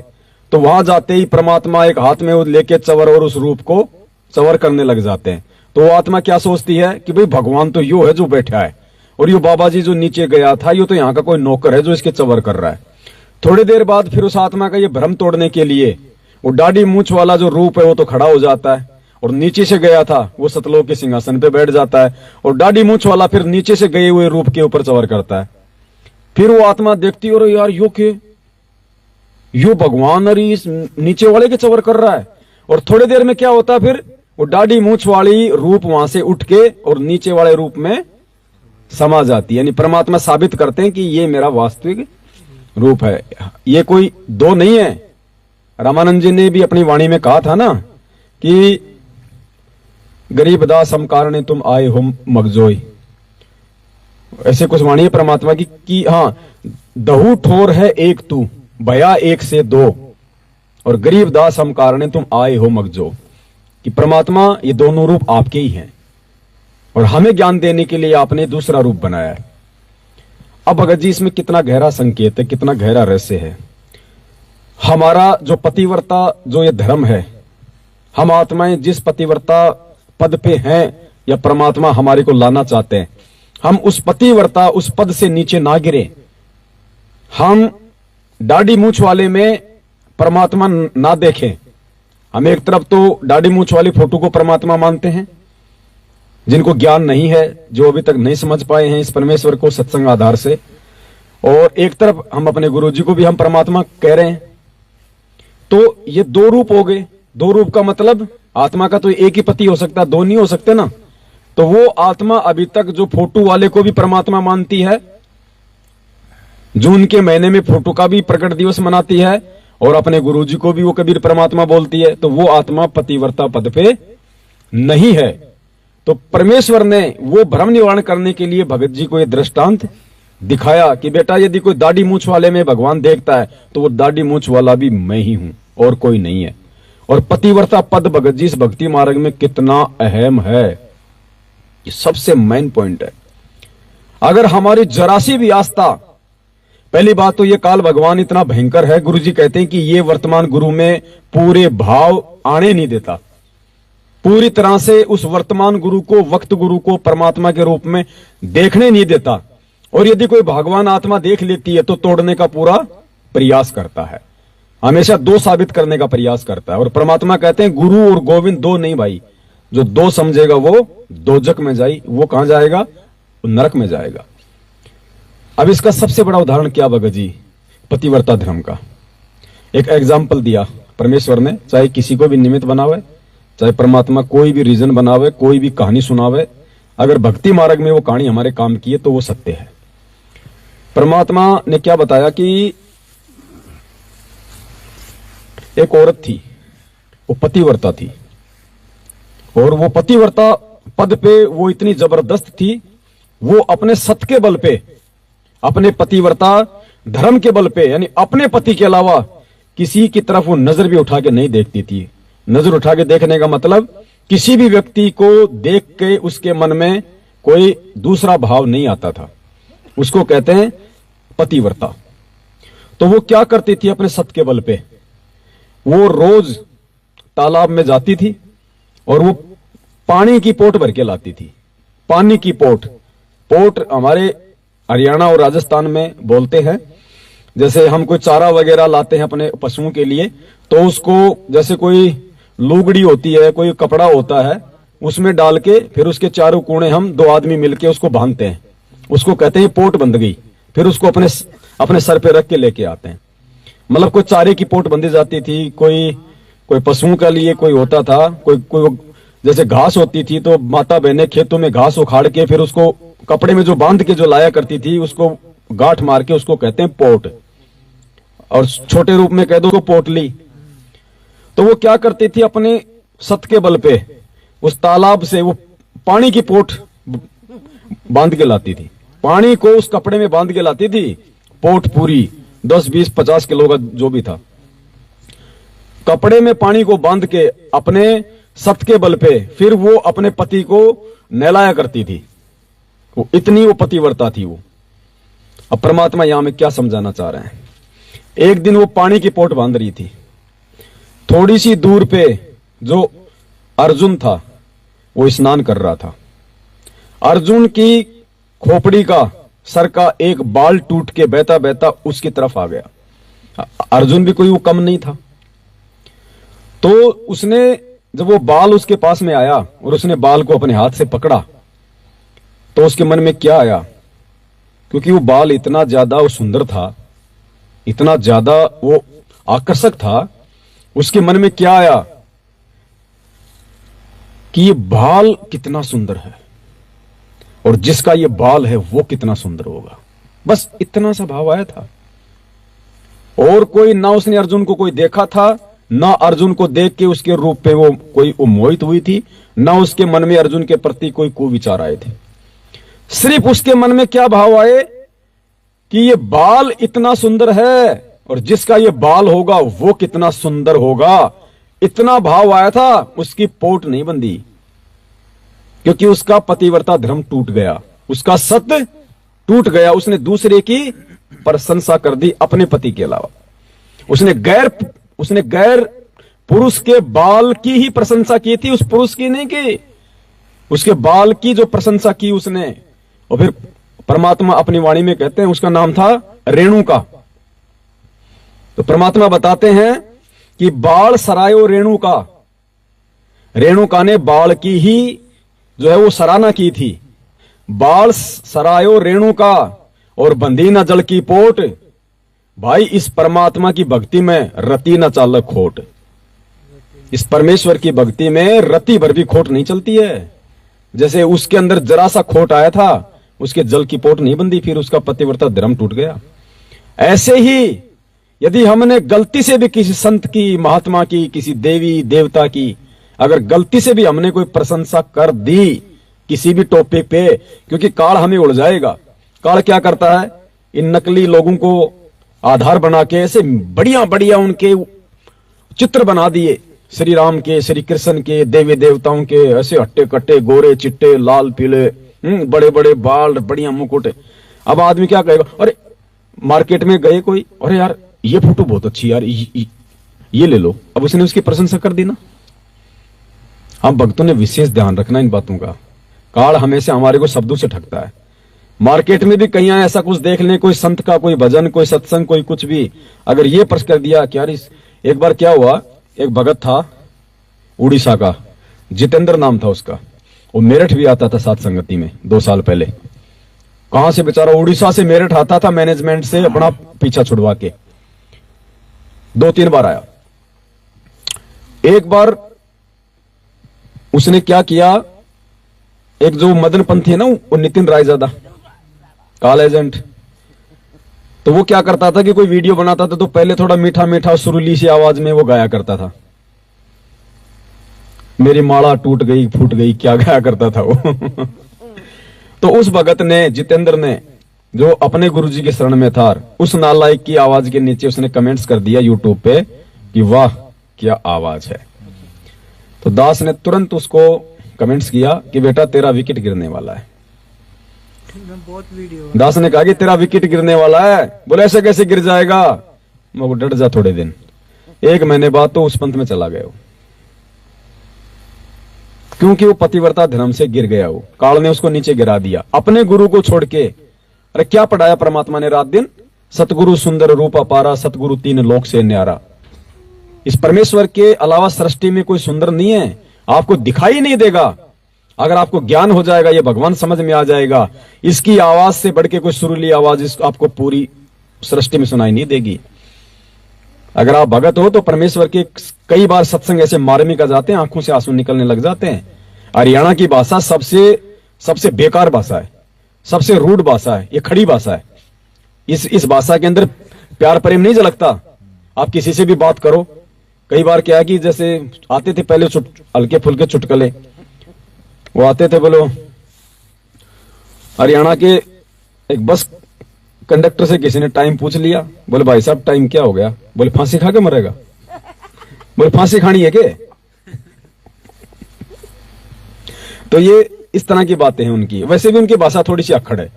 तो वहां जाते ही परमात्मा एक हाथ में लेके चवर और उस रूप को चवर करने लग जाते हैं। तो वो आत्मा क्या सोचती है कि भाई भगवान तो यो है जो बैठा है, और यो बाबा जी जो नीचे गया था यो तो यहाँ का कोई नौकर है जो इसके चवर कर रहा है। थोड़ी देर बाद फिर उस आत्मा का ये भ्रम तोड़ने के लिए वो दाढ़ी मूंछ वाला जो रूप है वो तो खड़ा हो जाता है, और नीचे से गया था वो सतलोक के सिंहासन पे बैठ जाता है, और दाढ़ी मूंछ वाला फिर नीचे से गए हुए रूप के ऊपर चवर करता है। फिर वो आत्मा देखती और यार यो भगवान अरे इस नीचे वाले के चवर कर रहा है। और थोड़ी देर में क्या होता है, फिर वो दाढ़ी मूंछ वाली रूप वहां से उठ के और नीचे वाले रूप में समा जाती है। यानी परमात्मा साबित करते हैं कि ये मेरा वास्तविक रूप है, ये कोई दो नहीं है। रामानंद जी ने भी अपनी वाणी में कहा था ना कि गरीब दास हम कारणे तुम आए हो मगजोई, ऐसे कुछ वाणी है परमात्मा की कि हाँ दहु ठोर है एक तू भया एक से दो, और गरीब दास हम कारणे तुम आए हो मगजो, कि परमात्मा ये दोनों रूप आपके ही हैं और हमें ज्ञान देने के लिए आपने दूसरा रूप बनाया है। अब भगत जी इसमें कितना गहरा संकेत है, कितना गहरा रहस्य है। हमारा जो पतिव्रता जो ये धर्म है, हम आत्माएं जिस पतिव्रता पद पे हैं या परमात्मा हमारे को लाना चाहते हैं, हम उस पतिव्रता उस पद से नीचे ना गिरे, हम दाढ़ी मूछ वाले में परमात्मा ना देखें। हम एक तरफ तो दाढ़ी मूछ वाली फोटो को परमात्मा मानते हैं, जिनको ज्ञान नहीं है, जो अभी तक नहीं समझ पाए हैं इस परमेश्वर को सत्संग आधार से, और एक तरफ हम अपने गुरुजी को भी हम परमात्मा कह रहे हैं। तो ये दो रूप हो गए। दो रूप का मतलब आत्मा का तो एक ही पति हो सकता, दो नहीं हो सकते ना। तो वो आत्मा अभी तक जो फोटो वाले को भी परमात्मा मानती है, जून के महीने में फोटो का भी प्रकट दिवस मनाती है, और अपने गुरुजी को भी वो कबीर परमात्मा बोलती है, तो वो आत्मा पतिव्रता पद पे नहीं है। तो परमेश्वर ने वो भ्रम निवारण करने के लिए भगत जी को ये दृष्टांत दिखाया कि बेटा यदि कोई दाढ़ी मूछ वाले में भगवान देखता है तो वो दाढ़ी मूछ वाला भी मैं ही हूं और कोई नहीं है। और पतिव्रता पद भगत जी इस भक्ति मार्ग में कितना अहम है, ये सबसे मेन पॉइंट है। अगर हमारी जरा सी भी आस्था, पहली बात तो ये काल भगवान इतना भयंकर है, गुरुजी कहते हैं कि ये वर्तमान गुरु में पूरे भाव आने नहीं देता, पूरी तरह से उस वर्तमान गुरु को, वक्त गुरु को परमात्मा के रूप में देखने नहीं देता। और यदि कोई भगवान आत्मा देख लेती है तो तोड़ने का पूरा प्रयास करता है, हमेशा दो साबित करने का प्रयास करता है। और परमात्मा कहते हैं गुरु और गोविंद दो नहीं भाई, जो दो समझेगा वो दोजक में जाए, वो कहां जाएगा, वो नरक में जाएगा। अब इसका सबसे बड़ा उदाहरण क्या भगत जी, पतिव्रता धर्म का एक एग्जाम्पल दिया परमेश्वर ने। चाहे किसी को भी निमित्त बनावे, चाहे परमात्मा कोई भी रीजन बनावे, कोई भी कहानी सुनावे, अगर भक्ति मार्ग में वो कहानी हमारे काम की है तो वो सत्य है। परमात्मा ने क्या बताया कि एक औरत थी, वो पतिव्रता थी, और वो पतिव्रता पद पे वो इतनी जबरदस्त थी, वो अपने सत के बल पे, अपने पतिव्रता धर्म के बल पे, यानी अपने पति के अलावा किसी की तरफ वो नजर भी उठा के नहीं देखती थी। नजर उठा के देखने का मतलब किसी भी व्यक्ति को देख के उसके मन में कोई दूसरा भाव नहीं आता था, उसको कहते हैं पतिव्रता। तो वो क्या करती थी अपने सत के बल पे, वो रोज तालाब में जाती थी और वो पानी की पोट भर के लाती थी। पानी की पोट, पोट हमारे हरियाणा और राजस्थान में बोलते हैं, जैसे हम कोई चारा वगैरह लाते हैं अपने पशुओं के लिए, तो उसको जैसे कोई लुगड़ी होती है, कोई कपड़ा होता है, उसमें डाल के फिर उसके चारों कोने हम दो आदमी मिलके उसको बांधते हैं, उसको कहते हैं पोट बंध गई। फिर उसको अपने सर पे रख के लेके आते हैं। मतलब कोई चारे की पोट बंधी जाती थी, कोई पशुओं के लिए कोई होता था, कोई जैसे घास होती थी तो माता बहनें खेतों में घास उखाड़ के फिर उसको कपड़े में जो बांध के जो लाया करती थी, उसको गांठ मार के उसको कहते हैं पोट, और छोटे रूप में कह दो तो पोटली। तो वो क्या करती थी, अपने सत के बल पे उस तालाब से वो पानी की पोट बांध के लाती थी, पानी को उस कपड़े में बांध के लाती थी, पोट पूरी 10, 20, 50 किलो का जो भी था, कपड़े में पानी को बांध के अपने सत के बल पे फिर वो अपने पति को नहलाया करती थी। वो इतनी वो पतिव्रता थी वो। अब परमात्मा यहां में क्या समझाना चाह रहे हैं, एक दिन वो पानी की पोट बांध रही थी, थोड़ी सी दूर पे जो अर्जुन था वो स्नान कर रहा था। अर्जुन की खोपड़ी का, सर का एक बाल टूट के बहता बहता उसकी तरफ आ गया। अर्जुन भी कोई वो कम नहीं था। तो उसने, जब वो बाल उसके पास में आया और उसने बाल को अपने हाथ से पकड़ा, तो उसके मन में क्या आया, क्योंकि वो बाल इतना ज्यादा वो सुंदर था, इतना ज्यादा वो आकर्षक था, उसके मन में क्या आया कि ये बाल कितना सुंदर है और जिसका ये बाल है वो कितना सुंदर होगा। बस इतना सा भाव आया था। और कोई ना उसने अर्जुन को कोई देखा था, ना अर्जुन को देख के उसके रूप पे वो कोई मोहित हुई थी, ना उसके मन में अर्जुन के प्रति कोई कुविचार आए थे। सिर्फ उसके मन में क्या भाव आए कि ये बाल इतना सुंदर है और जिसका ये बाल होगा वो कितना सुंदर होगा, इतना भाव आया था। उसकी पोट नहीं बंधी, क्योंकि उसका पतिव्रता धर्म टूट गया, उसका सत्य टूट गया। उसने दूसरे की प्रशंसा कर दी अपने पति के अलावा। उसने गैर पुरुष के बाल की ही प्रशंसा की थी, उस पुरुष की नहीं की। उसके बाल की जो प्रशंसा की उसने, और फिर परमात्मा अपनी वाणी में कहते हैं उसका नाम था रेणु का। तो परमात्मा बताते हैं कि बाल सरायो रेणुका, रेणुका ने बाल की ही जो है वो सराहना की थी। बाल सरायो रेणुका और बंदी न जल की पोट, भाई इस परमात्मा की भक्ति में रति न चालक खोट। इस परमेश्वर की भक्ति में रति भर भी खोट नहीं चलती है। जैसे उसके अंदर जरा सा खोट आया था, उसके जल की पोट नहीं बंदी, फिर उसका पतिव्रता धर्म टूट गया। ऐसे ही यदि हमने गलती से भी किसी संत की, महात्मा की, किसी देवी देवता की अगर गलती से भी हमने कोई प्रशंसा कर दी किसी भी टॉपिक पे, क्योंकि काल हमें उड़ जाएगा। काल क्या करता है, इन नकली लोगों को आधार बना के ऐसे बढ़िया बढ़िया उनके चित्र बना दिए, श्री राम के, श्री कृष्ण के, देवी देवताओं के, ऐसे हट्टे कट्टे, गोरे चिट्टे, लाल पीले, बड़े बड़े बाल, बढ़िया मुकुट। अब आदमी क्या कहेगा, अरे मार्केट में गए कोई, अरे यार ये फोटो बहुत अच्छी यार, ये ले लो, अब उसने उसकी प्रशंसा कर दी ना। हम भक्तों ने विशेष ध्यान रखना इन बातों का। काल हमेशा हमारे को शब्दों से ठगता है। मार्केट में भी कहीं ऐसा कुछ देख लें, कोई संत का कोई भजन, कोई सत्संग, कोई कुछ भी, अगर ये प्रश्न कर दिया कि यार एक बार क्या हुआ, एक भगत था उड़ीसा का, जितेंद्र नाम था उसका, वो मेरठ भी आता था साथ संगति में 2 साल पहले। कहां से बेचारा उड़ीसा से मेरठ आता था, मैनेजमेंट से अपना पीछा छुड़वा के 2-3 बार आया। एक बार उसने क्या किया, एक जो मदन पंथी है ना, वो नितिन रायजादा काल एजेंट, तो वो क्या करता था कि कोई वीडियो बनाता था तो पहले थोड़ा मीठा मीठा सुरीली सी आवाज में वो गाया करता था, मेरी माला टूट गई फूट गई, क्या गाया करता था वो। तो उस भगत ने, जितेंद्र ने, जो अपने गुरुजी के शरण में था, उस नालायक की आवाज के नीचे उसने कमेंट्स कर दिया यूट्यूब पे कि वाह क्या आवाज है। तो दास ने तुरंत उसको कमेंट्स किया कि बेटा तेरा विकेट गिरने वाला है। बहुत वीडियो दास ने कहा कि तेरा विकेट गिरने वाला है। बोले ऐसे कैसे गिर जाएगा, मैं डट जा थोड़े दिन। 1 महीने बाद तो उस पंथ में चला गया वो, क्योंकि वो पतिव्रता धर्म से गिर गया। वो काल ने उसको नीचे गिरा दिया अपने गुरु को छोड़ के। अरे क्या पढ़ाया परमात्मा ने रात दिन, सतगुरु सुंदर रूप अपारा, सतगुरु 3 लोक से न्यारा। इस परमेश्वर के अलावा सृष्टि में कोई सुंदर नहीं है, आपको दिखाई नहीं देगा। अगर आपको ज्ञान हो जाएगा, ये भगवान समझ में आ जाएगा, इसकी आवाज से बढ़ के कोई सुरीली आवाज आपको पूरी सृष्टि में सुनाई नहीं देगी। अगर आप भगत हो तो परमेश्वर के कई बार सत्संग ऐसे मार्मिक आ जाते हैं, आंखों से आंसू निकलने लग जाते हैं। हरियाणा की भाषा सबसे बेकार भाषा है, सबसे रूड भाषा है, ये खड़ी भाषा है। इस भाषा के अंदर प्यार प्रेम नहीं झलकता। आप किसी से भी बात करो, कई बार क्या है कि जैसे आते थे पहले हल्के फुल्के चुटकले, वो आते थे, बोलो हरियाणा के एक बस कंडक्टर से किसी ने टाइम पूछ लिया, बोले भाई साहब टाइम क्या हो गया, बोले फांसी खा के मरेगा। बोले फांसी खानी है क्या? तो ये इस तरह की बातें हैं उनकी। वैसे भी उनकी भाषा थोड़ी सी अक्खड़ है।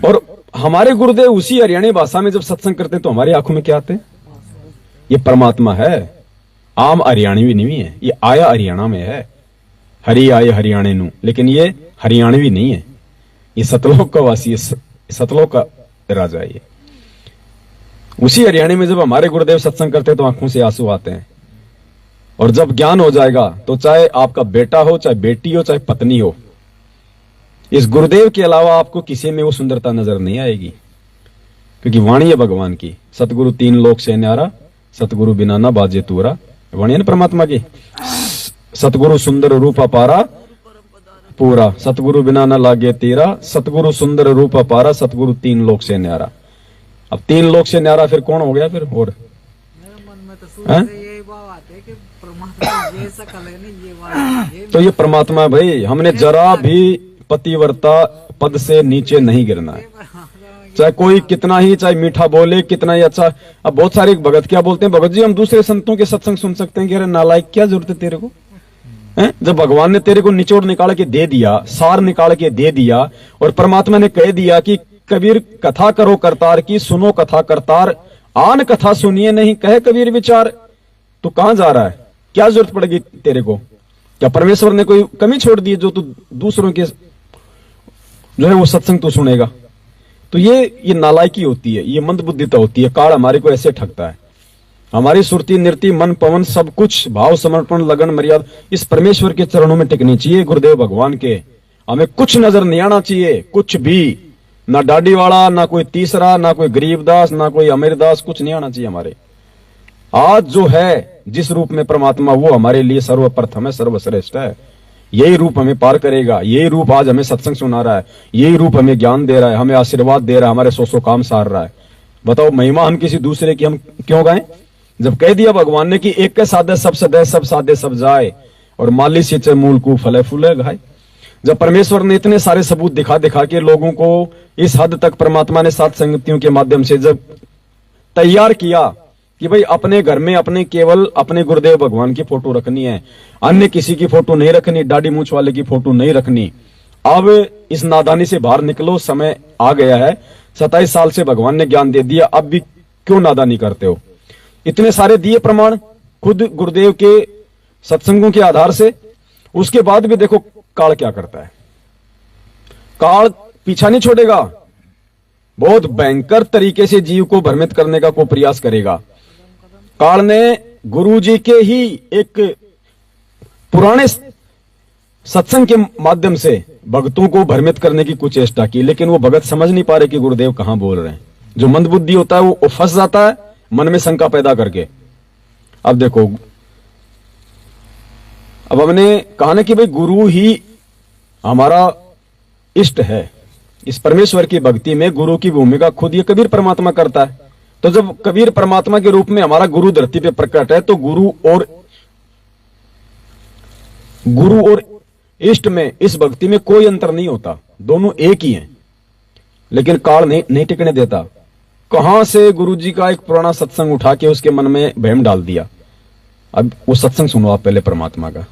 और हमारे गुरुदेव उसी हरियाणी भाषा में जब सत्संग करते हैं तो हमारी आंखों में क्या आते हैं, ये परमात्मा है, आम हरियाणवी नहीं है, ये आया हरियाणा में है, हरि आए हरियाणे नू, लेकिन ये हरियाणवी नहीं है, ये सतलोक का वासी है, सतलोक का राजा है ये। उसी हरियाणा में जब हमारे गुरुदेव सत्संग करते हैं तो आंखों से आंसू आते हैं। और जब ज्ञान हो जाएगा तो चाहे आपका बेटा हो, चाहे बेटी हो, चाहे पत्नी हो, इस गुरुदेव के अलावा आपको किसी में वो सुंदरता नजर नहीं आएगी, क्योंकि वाणी है भगवान की। सतगुरु 3 लोक से न्यारा, सतगुरु बिना ना बाजे तूरा, वाणी है ना परमात्मा की। सतगुरु सुंदर रूप अपारा पूरा, सतगुरु बिना न लागे तेरा, सतगुरु सुंदर रूप अपारा, सतगुरु 3 लोक से न्यारा। अब 3 लोक से न्यारा फिर कौन हो गया फिर? और मेरे मन में तो शुरू से यही भाव आते हैं कि परमात्मा ये सकल है नहीं, ये वाला तो ये परमात्मा है भाई। हमने जरा भी पतिव्रता पद से नीचे नहीं गिरना है, चाहे कोई कितना ही, चाहे मीठा बोले, कितना ही अच्छा। अब बहुत सारे भगत क्या बोलते हैं, भगत जी हम दूसरे संतों के सत्संग सुन सकते हैं कि अरे नालायक क्या जरूरत है तेरे को, हैं? जब भगवान ने तेरे को निचोड़ निकाल के दे दिया, सार निकाल के दे दिया, और परमात्मा ने कह दिया कि कबीर कथा करो करतार की, सुनो कथा करतार, आन कथा सुनिए नहीं कहे कबीर विचार, तो कहां जा रहा है? क्या जरूरत पड़ेगी तेरे को? क्या परमेश्वर ने कोई कमी छोड़ दी जो तू दूसरों के जो है वो सत्संग तू सुनेगा? तो ये नालायकी होती है, ये मंदबुद्धिता होती है। काल हमारे को ऐसे ठगता है। हमारी सुरती, नृत्य, मन, पवन सब कुछ भाव, समर्पण, लगन, मर्यादा इस परमेश्वर के चरणों में टिकनी चाहिए, गुरुदेव भगवान के। हमें कुछ नजर नहीं आना चाहिए, कुछ भी, ना डाडी वाला, ना कोई तीसरा, ना कोई गरीबदास, ना कोई अमीरदास, कुछ नहीं आना चाहिए हमारे। आज जो है जिस रूप में परमात्मा, वो हमारे लिए सर्वप्रथम है, सर्वश्रेष्ठ है। यही रूप हमें पार करेगा। यही रूप आज हमें सत्संग सुना रहा है, यही रूप हमें ज्ञान दे रहा है, हमें आशीर्वाद दे रहा है, हमारे सौ काम सार रहा है। बताओ, महिमा हम किसी दूसरे की हम क्यों गाएं? जब कह दिया भगवान ने कि एक के साधे सब सदे, सब साधे सब जाए, और माली सिंचे मूल को फले फूले घाय। जब परमेश्वर ने इतने सारे सबूत दिखा दिखा के लोगों को इस हद तक परमात्मा ने सात संगतियों के माध्यम से जब तैयार किया कि भाई अपने घर में अपने केवल अपने गुरुदेव भगवान की फोटो रखनी है, अन्य किसी की फोटो नहीं रखनी, दाढ़ी मूछ वाले की फोटो नहीं रखनी। अब इस नादानी से बाहर निकलो, समय आ गया है। 27 साल से भगवान ने ज्ञान दे दिया, अब भी क्यों नादानी करते हो? इतने सारे दिए प्रमाण खुद गुरुदेव के सत्संगों के आधार से। उसके बाद भी देखो काल क्या करता है। काल पीछा नहीं छोड़ेगा, बहुत भयंकर तरीके से जीव को भ्रमित करने का को प्रयास करेगा। काल ने गुरु जी के ही एक पुराने सत्संग के माध्यम से भक्तों को भ्रमित करने की कुछ चेष्टा की, लेकिन वो भगत समझ नहीं पा रहे कि गुरुदेव कहां बोल रहे हैं। जो मंदबुद्धि होता है वो फंस जाता है मन में शंका पैदा करके। अब देखो, अब हमने कहा ना कि भाई गुरु ही हमारा इष्ट है। इस परमेश्वर की भक्ति में गुरु की भूमिका खुद ये कबीर परमात्मा करता है। तो जब कबीर परमात्मा के रूप में हमारा गुरु धरती पे प्रकट है, तो गुरु और इष्ट में, इस भक्ति में कोई अंतर नहीं होता, दोनों एक ही हैं। लेकिन काल नहीं टिकने देता। कहां से गुरु जी का एक पुराना सत्संग उठा के उसके मन में भ्रम डाल दिया। अब वो सत्संग सुनो आप पहले परमात्मा का,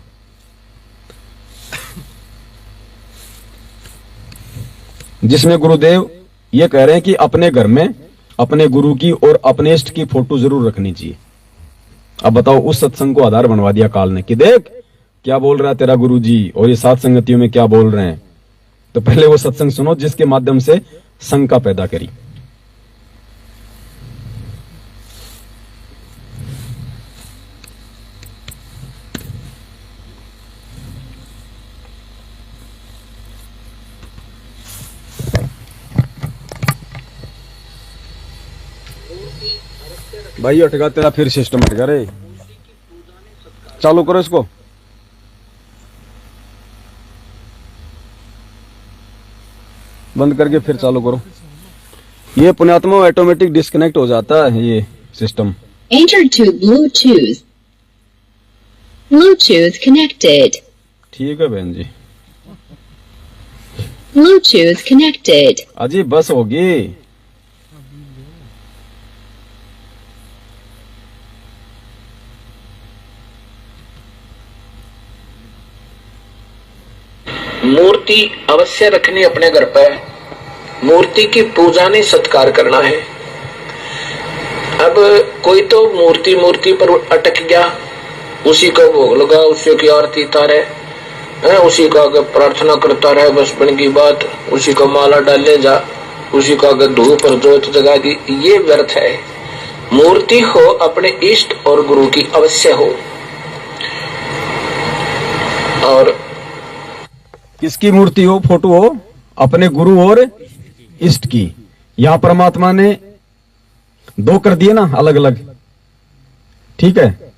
जिसमें गुरुदेव ये कह रहे हैं कि अपने घर में अपने गुरु की और अपने इष्ट की फोटो जरूर रखनी चाहिए। अब बताओ, उस सत्संग को आधार बनवा दिया काल ने कि देख क्या बोल रहा है तेरा गुरु जी, और ये सात संगतियों में क्या बोल रहे हैं। तो पहले वो सत्संग सुनो जिसके माध्यम से शंका पैदा करी। भाई हटेगा तेरा फिर सिस्टम हटेगा रे। चालू करो इसको। बंद करके फिर चालू करो। ये पुण्यात्मा ऑटोमेटिक डिस्कनेक्ट हो जाता है ये system. Enter to Bluetooth. Bluetooth connected. ठीक है बहन जी। Bluetooth connected. अजी बस होगी। मूर्ति अवश्य रखनी अपने घर पर। मूर्ति की पूजा नहीं, सत्कार करना है। अब कोई तो मूर्ति पर अटक गया, उसी का भोग लगा, उसी की आरती तारे, उसी का आगे प्रार्थना करता रहे, बस बन की बात। उसी का माला डालने जा, उसी का आगे धूप और जोत जगा दी, ये व्यर्थ है। मूर्ति हो अपने इष्ट और गुरु की अवश्य हो। और किसकी मूर्ति हो, फोटो हो? अपने गुरु और इष्ट की। यहां परमात्मा ने दो कर दिए ना, अलग अलग। ठीक है,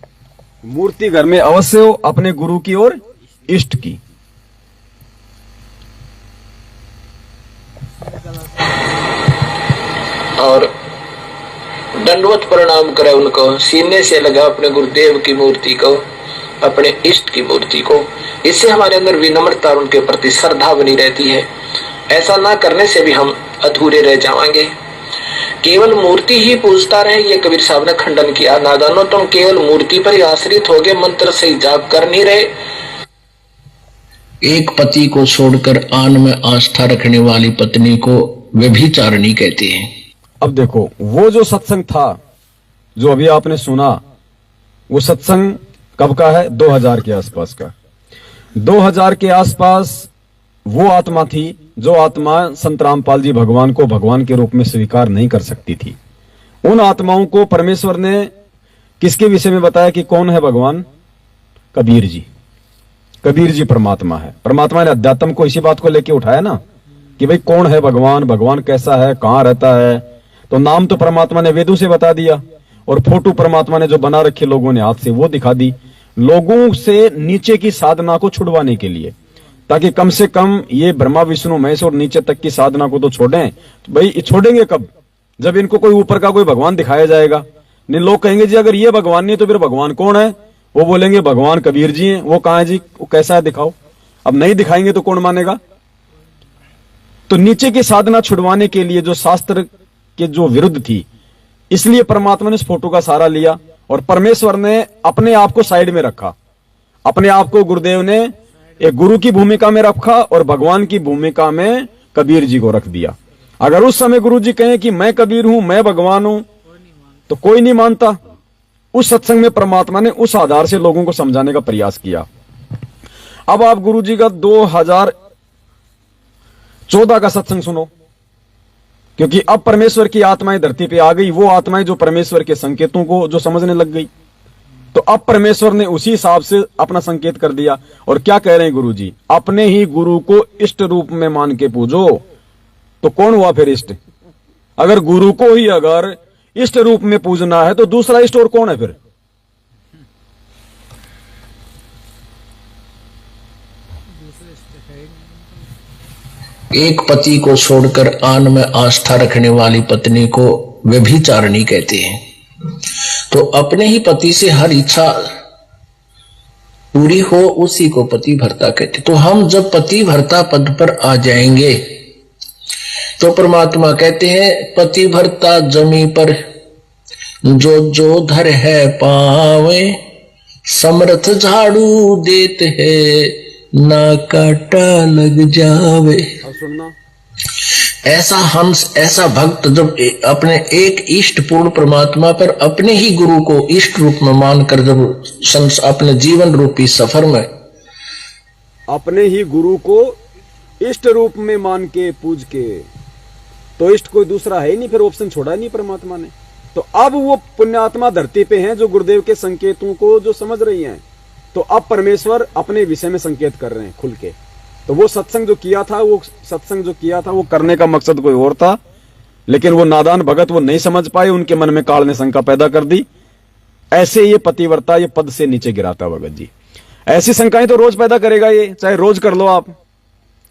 मूर्ति घर में अवश्य हो, अपने गुरु की और इष्ट की। और दंडवत प्रणाम करे उनको, सीने से लगा अपने गुरुदेव की मूर्ति को, अपने इष्ट की मूर्ति को। इससे हमारे अंदर विनम्रता और उनके प्रति श्रद्धा बनी रहती है। ऐसा ना करने से भी हम अधूरे रह जाएंगे। केवल मूर्ति ही पूजता रहे, ये कबीर साहब ने खंडन किया। नादानो, तुम केवल मूर्ति पर ही आश्रित हो गए, मंत्र से ही जाप कर नहीं रहे। एक पति को छोड़कर आन में आस्था रखने वाली पत्नी को व्यभिचारिणी कहते हैं। अब देखो, वो जो सत्संग था जो अभी आपने सुना, वो सत्संग कब का है? 2000 के आसपास का। 2000 के आसपास वो आत्मा थी जो आत्मा संत रामपाल जी भगवान को भगवान के रूप में स्वीकार नहीं कर सकती थी, उन आत्माओं को परमेश्वर ने किसके विषय में बताया कि कौन है भगवान? कबीर जी। कबीर जी परमात्मा है। परमात्मा ने अध्यात्म को इसी बात को लेके उठाया ना कि भाई कौन है भगवान, भगवान कैसा है, कहां रहता है। तो नाम तो परमात्मा ने वेदों से बता दिया, और फोटो परमात्मा ने जो बना रखी लोगों ने हाथ से वो दिखा दी, लोगों से नीचे की साधना को छुड़वाने के लिए, ताकि कम से कम ये ब्रह्मा विष्णु महेश और नीचे तक की साधना को तो छोड़ें। तो भाई छोड़ेंगे कब? जब इनको कोई ऊपर का कोई भगवान दिखाया जाएगा। नहीं, लोग कहेंगे जी अगर ये भगवान नहीं तो फिर भगवान कौन है? वो बोलेंगे भगवान कबीर जी हैं। वो कहां है जी? वो कैसा है दिखाओ। अब नहीं दिखाएंगे तो कौन मानेगा? तो नीचे की साधना छुड़वाने के लिए जो शास्त्र के जो विरुद्ध थी, इसलिए परमात्मा ने इस फोटो का सहारा लिया, और परमेश्वर ने अपने आप को साइड में रखा। अपने आप को गुरुदेव ने एक गुरु की भूमिका में रखा और भगवान की भूमिका में कबीर जी को रख दिया। अगर उस समय गुरु जी कहें कि मैं कबीर हूं, मैं भगवान हूं, तो कोई नहीं मानता। उस सत्संग में परमात्मा ने उस आधार से लोगों को समझाने का प्रयास किया। अब आप गुरु जी का 2014 का सत्संग सुनो, क्योंकि अब परमेश्वर की आत्माएं धरती पे आ गई, वो आत्माएं जो परमेश्वर के संकेतों को जो समझने लग गई। तो अब परमेश्वर ने उसी हिसाब से अपना संकेत कर दिया। और क्या कह रहे हैं गुरु जी? अपने ही गुरु को इष्ट रूप में मान के पूजो। तो कौन हुआ फिर इष्ट? अगर गुरु को ही अगर इष्ट रूप में पूजना है तो दूसरा इष्ट और कौन है फिर? एक पति को छोड़कर आन में आस्था रखने वाली पत्नी को व्यभिचारिणी कहते हैं। तो अपने ही पति से हर इच्छा पूरी हो उसी को पति भर्ता कहते। तो हम जब पति भर्ता पद पर आ जाएंगे तो परमात्मा कहते हैं पति भर्ता जमी पर जो जो धर है पावे, समर्थ झाड़ू देते है ना काटा लग जावे। सुनना, ऐसा हंस, ऐसा भक्त जब अपने एक इष्ट पूर्ण परमात्मा पर अपने ही गुरु को इष्ट रूप में मानकर जब अपने जीवन रूपी सफर में अपने ही गुरु को इष्ट रूप में मान के पूज के, तो इष्ट कोई दूसरा है ही नहीं, फिर ऑप्शन छोड़ा नहीं परमात्मा ने। तो अब वो पुण्यात्मा धरती पे हैं जो गुरुदेव के संकेतों को जो समझ रही हैं। तो अब परमेश्वर अपने विषय में संकेत कर रहे हैं खुल के। तो वो सत्संग जो किया था, वो करने का मकसद कोई और था, लेकिन वो नादान भगत वो नहीं समझ पाए, उनके मन में काल ने शंका पैदा कर दी। ऐसे ये पतिव्रता ये पद से नीचे गिराता भगत जी। ऐसी शंकाएं तो रोज पैदा करेगा ये, चाहे रोज कर लो आप।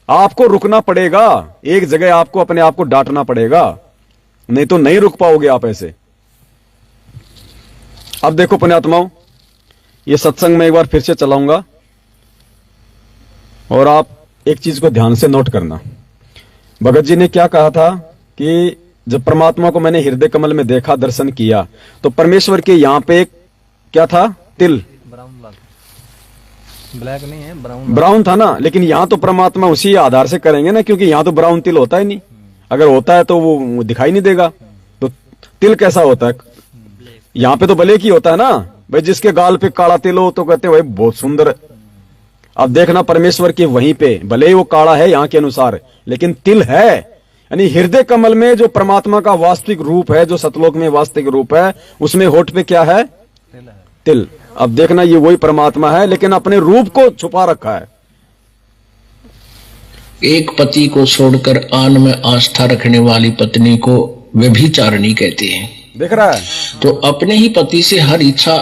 आपको रुकना पड़ेगा, एक जगह आपको अपने आप को डांटना पड़ेगा, नहीं तो नहीं रुक पाओगे आप ऐसे। अब देखो पुण्यात्माओं, ये सत्संग में एक बार फिर से चलाऊंगा और आप एक चीज को ध्यान से नोट करना। भगत जी ने क्या कहा था कि जब परमात्मा को मैंने हृदय कमल में देखा, दर्शन किया, तो परमेश्वर के यहां पे एक क्या था? तिल, ब्लैक नहीं है, ब्राउन था ना। लेकिन यहां तो परमात्मा उसी आधार से करेंगे ना, क्योंकि यहां तो ब्राउन तिल होता ही नहीं। अगर होता है तो वो दिखाई नहीं देगा। तो तिल कैसा होता है? यहां पे तो ब्लैक ही होता है ना भाई। जिसके गाल पे काला तिल हो तो कहते हैं भाई बहुत सुंदर। अब देखना परमेश्वर के वहीं पे भले ही वो काला है यहाँ के अनुसार, लेकिन तिल है। यानी हृदय कमल में जो परमात्मा का वास्तविक रूप है, जो सतलोक में वास्तविक रूप है, उसमें होठ पे क्या है? तिल। अब देखना ये वही परमात्मा है, लेकिन अपने रूप को छुपा रखा है। एक पति को छोड़कर आन में आस्था रखने वाली पत्नी को व्यभिचारिणी कहते हैं। देख रहा है? तो अपने ही पति से हर इच्छा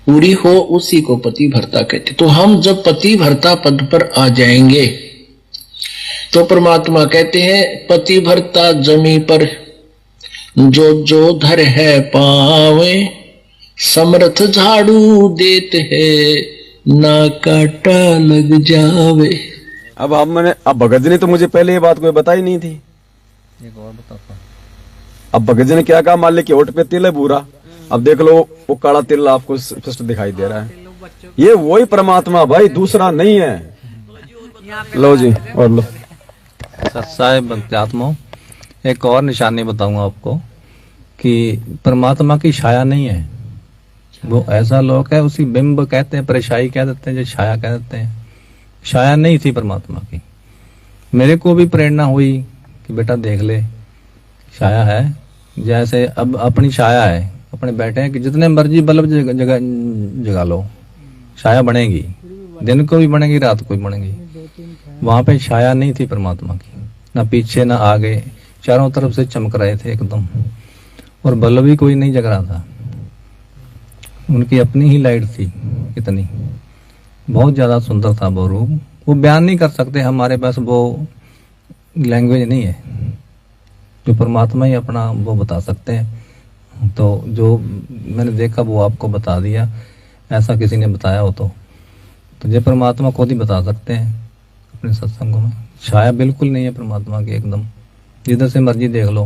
पूरी हो उसी को पति भर्ता कहते। तो हम जब पति भर्ता पद पर आ जाएंगे तो परमात्मा कहते हैं पति भर्ता जमी पर जो जो धर है पावे, समर्थ झाड़ू देते है ना काटा लग जावे। अब भगत जी ने तो मुझे पहले ये बात कोई बताई नहीं थी। एक और बताता हूं। अब भगत जी ने क्या कहा? मान ली कि होठ पे तिल है पूरा, अब देख लो वो काला तिल आपको स्पष्ट दिखाई दे रहा है। ये वही परमात्मा भाई, दूसरा नहीं है। लो जी और लो। साहेब भक्त्यात्मा, एक और निशानी बताऊंगा आपको कि परमात्मा की छाया नहीं है। वो ऐसा लोक है, उसी बिंब कहते हैं, परछाई कह देते हैं, जो छाया कह देते हैं। छाया नहीं थी परमात्मा की। मेरे को भी प्रेरणा हुई कि बेटा देख ले, छाया है, जैसे अब अपनी छाया है, अपने बैठे हैं कि जितने मर्जी बल्ब जगा लो, छाया बनेगी, दिन को भी बनेगी, रात को भी बनेगी। वहां पे छाया नहीं थी परमात्मा की, ना पीछे ना आगे, चारों तरफ से चमक रहे थे एकदम, और बल्ब भी कोई नहीं जग रहा था, उनकी अपनी ही लाइट थी। इतनी बहुत ज्यादा सुंदर था वो रूप, वो बयान नहीं कर सकते, हमारे पास वो लैंग्वेज नहीं है, जो परमात्मा ही अपना वो बता सकते हैं। तो जो मैंने देखा वो आपको बता दिया, ऐसा किसी ने बताया हो तो ये परमात्मा खुद ही बता सकते हैं अपने सत्संगों में। छाया बिल्कुल नहीं है परमात्मा की, एकदम जिधर से मर्जी देख लो,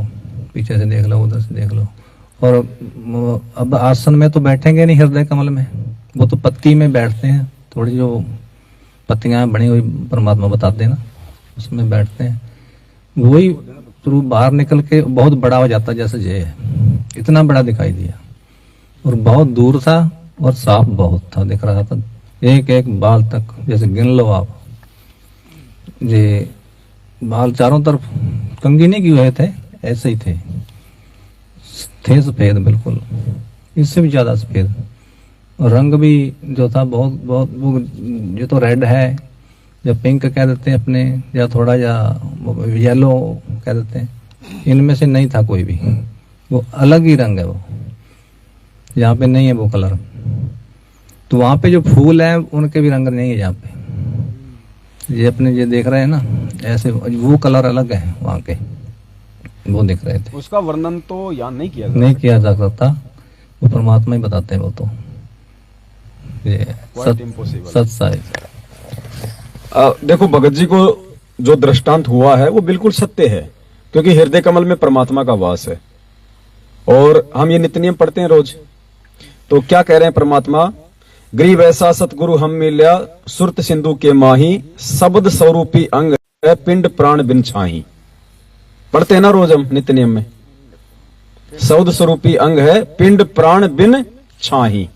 पीछे से देख लो, उधर से देख लो। और अब आसन में तो बैठेंगे नहीं हृदय कमल में, वो तो पत्ती में बैठते हैं, थोड़ी जो पत्तियां बनी हुई परमात्मा बताते हैं ना, उसमें बैठते हैं। वही रूप बाहर निकल के बहुत बड़ा हो जाता, जैसे ये है, इतना बड़ा दिखाई दिया, और बहुत दूर था और साफ बहुत था, दिख रहा था, एक एक बाल तक, जैसे गिन लो आप, ये बाल चारों तरफ कंघी नहीं किए हुए थे, ऐसे ही थे सफेद बिल्कुल, इससे भी ज्यादा सफेद। और रंग भी जो था बहुत बहुत, वो ये तो रेड है, या पिंक कह देते हैं अपने, या थोड़ा या येलो कह देते हैं, इनमें से नहीं था कोई भी, वो अलग ही रंग है वो, यहाँ पे नहीं है वो कलर। तो वहां पे जो फूल है उनके भी रंग नहीं है यहाँ पे, ये अपने ये देख रहे हैं ना, ऐसे वो कलर अलग है वहां के, वो दिख रहे थे। उसका वर्णन तो यहाँ नहीं किया जा सकता, वो परमात्मा ही बताते हैं वो तो, ये सत्य है। देखो भगत जी को जो दृष्टांत हुआ है वो बिल्कुल सत्य है, क्योंकि हृदय कमल में परमात्मा का वास है। और हम ये नित्य नियम पढ़ते हैं रोज, तो क्या कह रहे हैं परमात्मा, ग्रीव ऐसा सतगुरु हम मिल्या, सुरत सिंधु के माही, शब्द स्वरूपी अंग है, पिंड प्राण बिन छाही। पढ़ते हैं ना रोज हम नित्य नियम में, शब्द स्वरूपी अंग है, पिंड प्राण बिन छाही।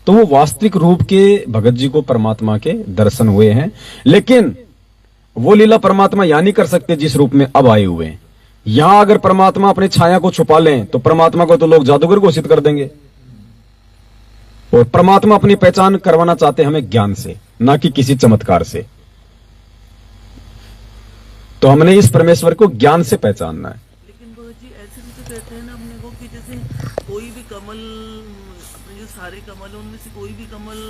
तो वो वास्तविक रूप के भगत जी को परमात्मा के दर्शन हुए हैं, लेकिन वो लीला परमात्मा यहां नहीं कर सकते जिस रूप में अब आए हुए हैं। यहां अगर परमात्मा अपनी छाया को छुपा लें तो परमात्मा को तो लोग जादूगर घोषित कर देंगे। और परमात्मा अपनी पहचान करवाना चाहते हैं हमें ज्ञान से, ना कि किसी चमत्कार से। तो हमने इस परमेश्वर को ज्ञान से पहचानना है। लेकिन बहुत जी ऐसे भी तो कहते हैं ना अपने को कि जैसे कोई भी कमल, अपने जो सारे कमल है उनमें से कोई भी कमल,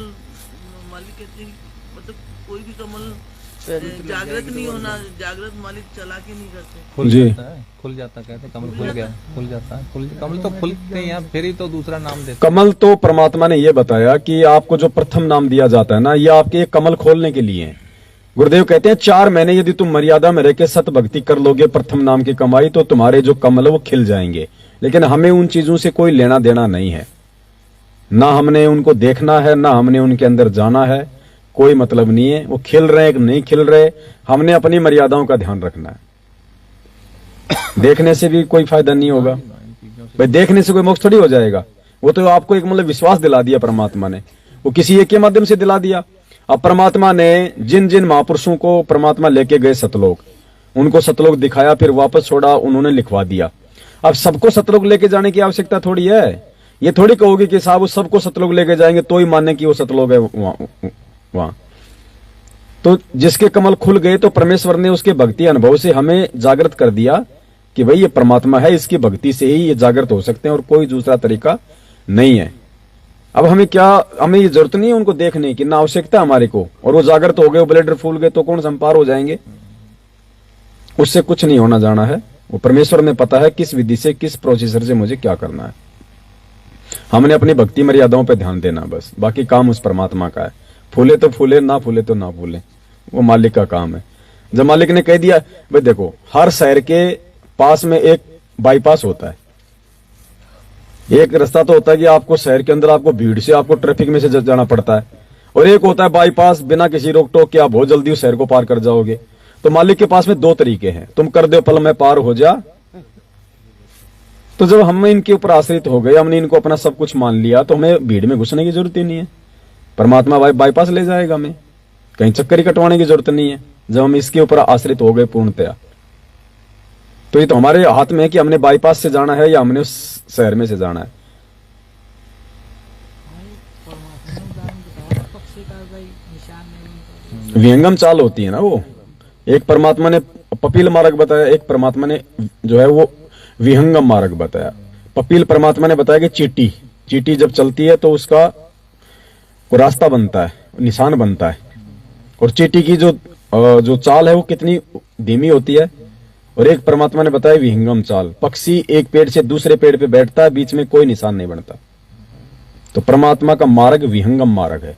मालिक कहते हैं मतलब कोई भी कमल जागृत नहीं होना, जागृत मालिक चला के नहीं करते। खुल जाता कहते, कमल खुल गया, खुल जाता है, कमल तो खुलते हैं, फिर ही तो दूसरा नाम देते। कमल तो परमात्मा ने यह बताया कि आपको जो प्रथम नाम दिया जाता है ना, ये आपके एक कमल खोलने के लिए है। गुरुदेव कहते हैं 4 महीने यदि तुम मर्यादा में रहकर सत भक्ति कर लोगे, प्रथम नाम की कमाई, तो तुम्हारे जो कमल है वो खिल जाएंगे। लेकिन हमें उन चीजों से कोई लेना देना नहीं है, ना हमने उनको देखना है, ना हमने उनके अंदर जाना है, कोई मतलब नहीं है। वो खिल रहे कि नहीं खिल रहे, हमने अपनी मर्यादाओं का ध्यान रखना है। देखने से भी कोई फायदा नहीं होगा भाई, देखने से कोई मोक्ष थोड़ी हो जाएगा। वो तो आपको एक मतलब विश्वास दिला दिया परमात्मा ने, वो किसी एक के माध्यम से दिला दिया। अब परमात्मा ने जिन जिन महापुरुषों को परमात्मा लेके गए सतलोक, उनको सतलोक दिखाया, फिर वापस छोड़ा, उन्होंने लिखवा दिया। अब सबको सतलोक लेके जाने की आवश्यकता थोड़ी है। ये थोड़ी कहोगे कि साहब उस सबको सतलोक लेके जाएंगे तो ही मानने की वो सतलोक है वहां। तो जिसके कमल खुल गए तो परमेश्वर ने उसके भक्ति अनुभव से हमें जागृत कर दिया कि भाई ये परमात्मा है, इसकी भक्ति से ही ये जागृत हो सकते हैं और कोई दूसरा तरीका नहीं है। अब हमें ये जरूरत नहीं है उनको देखने की, ना आवश्यकता हमारे को। और वो जागृत हो गए, वो ब्लेडर फूल गए तो कौन संपार हो जाएंगे, उससे कुछ नहीं होना जाना है। वो परमेश्वर ने पता है किस विधि से, किस प्रोसीजर से मुझे क्या करना है। हमने अपनी भक्ति मर्यादाओं पे ध्यान देना बस, बाकी काम उस परमात्मा का है। फूले तो फूले, ना फूले तो ना फूले, वो मालिक का काम है। जब मालिक ने कह दिया, भाई देखो हर शहर के पास में एक बाईपास होता है। एक रास्ता तो होता है कि आपको शहर के अंदर आपको भीड़ से, आपको ट्रैफिक में से जाना पड़ता है, और एक होता है बाईपास, बिना किसी रोक टोक के आप बहुत जल्दी उस शहर को पार कर जाओगे। तो मालिक के पास में 2 तरीके हैं, तुम कर दो पल में पार हो जा। तो जब हम इनके ऊपर आश्रित हो गए, हमने इनको अपना सब कुछ मान लिया, तो हमें भीड़ में घुसने की जरूरत ही नहीं है। परमात्मा बाईपास ले जाएगा, हमें कहीं चक्कर ही कटवाने की जरूरत नहीं है। जब हम इसके ऊपर आश्रित हो गए पूर्णतया। तो ये तो हमारे हाथ में है कि हमने बाईपास से जाना है या हमने उस शहर में से जाना है। परमात्मा ने उदाहरण बताया पक्षी का भाई निशान नहीं। विहंगम चाल होती है ना वो। एक परमात्मा ने पपील मार्ग बताया, एक परमात्मा ने जो है वो विहंगम मार्ग बताया। पपील परमात्मा ने बताया कि चींटी, चींटी जब चलती है तो उसका वो रास्ता बनता है, निशान बनता है। और चींटी की जो चाल है वो कितनी धीमी होती है। और एक परमात्मा ने बताया विहंगम चाल, पक्षी एक पेड़ से दूसरे पेड़ पे बैठता है, बीच में कोई निशान नहीं बनता। तो परमात्मा का मार्ग विहंगम मार्ग है।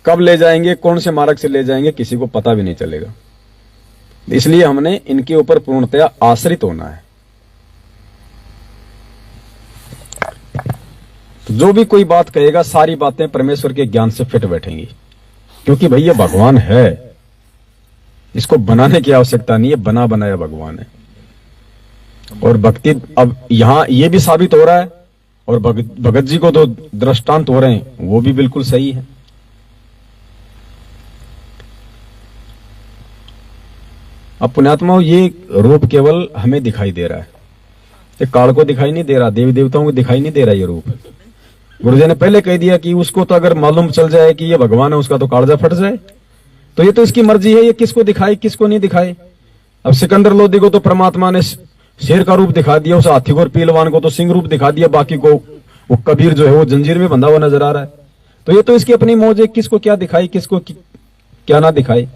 कब ले जाएंगे, कौन से मार्ग से ले जाएंगे, किसी को पता भी नहीं चलेगा। इसलिए हमने इनके ऊपर पूर्णतया आश्रित होना है। तो जो भी कोई बात कहेगा, सारी बातें परमेश्वर के ज्ञान से फिट बैठेंगी, क्योंकि भाई ये भगवान है, इसको बनाने की आवश्यकता नहीं है, बना बनाया भगवान है। और भक्ति अब यहां ये भी साबित हो रहा है, और भगत जी को तो दृष्टांत हो रहे हैं, वो भी बिल्कुल सही है। अब पुण्यात्माओं, ये रूप केवल हमें दिखाई दे रहा है, ये काल को दिखाई नहीं दे रहा, देवी देवताओं को दिखाई नहीं दे रहा ये रूप। गुरुजी ने पहले कह दिया कि उसको तो अगर मालूम चल जाए कि ये भगवान है, उसका तो कालजा फट जाए। तो ये तो इसकी मर्जी है, ये किसको दिखाए किसको नहीं दिखाए। अब सिकंदर लोधी को तो परमात्मा ने शेर का रूप दिखा दिया, उस हाथी को और पहलवान को तो सिंह रूप दिखा दिया, बाकी को वो कबीर जो है वो जंजीर में बंधा हुआ नजर आ रहा है। तो ये तो इसकी अपनी मौज है, किसको क्या दिखाई किसको क्या ना दिखाए।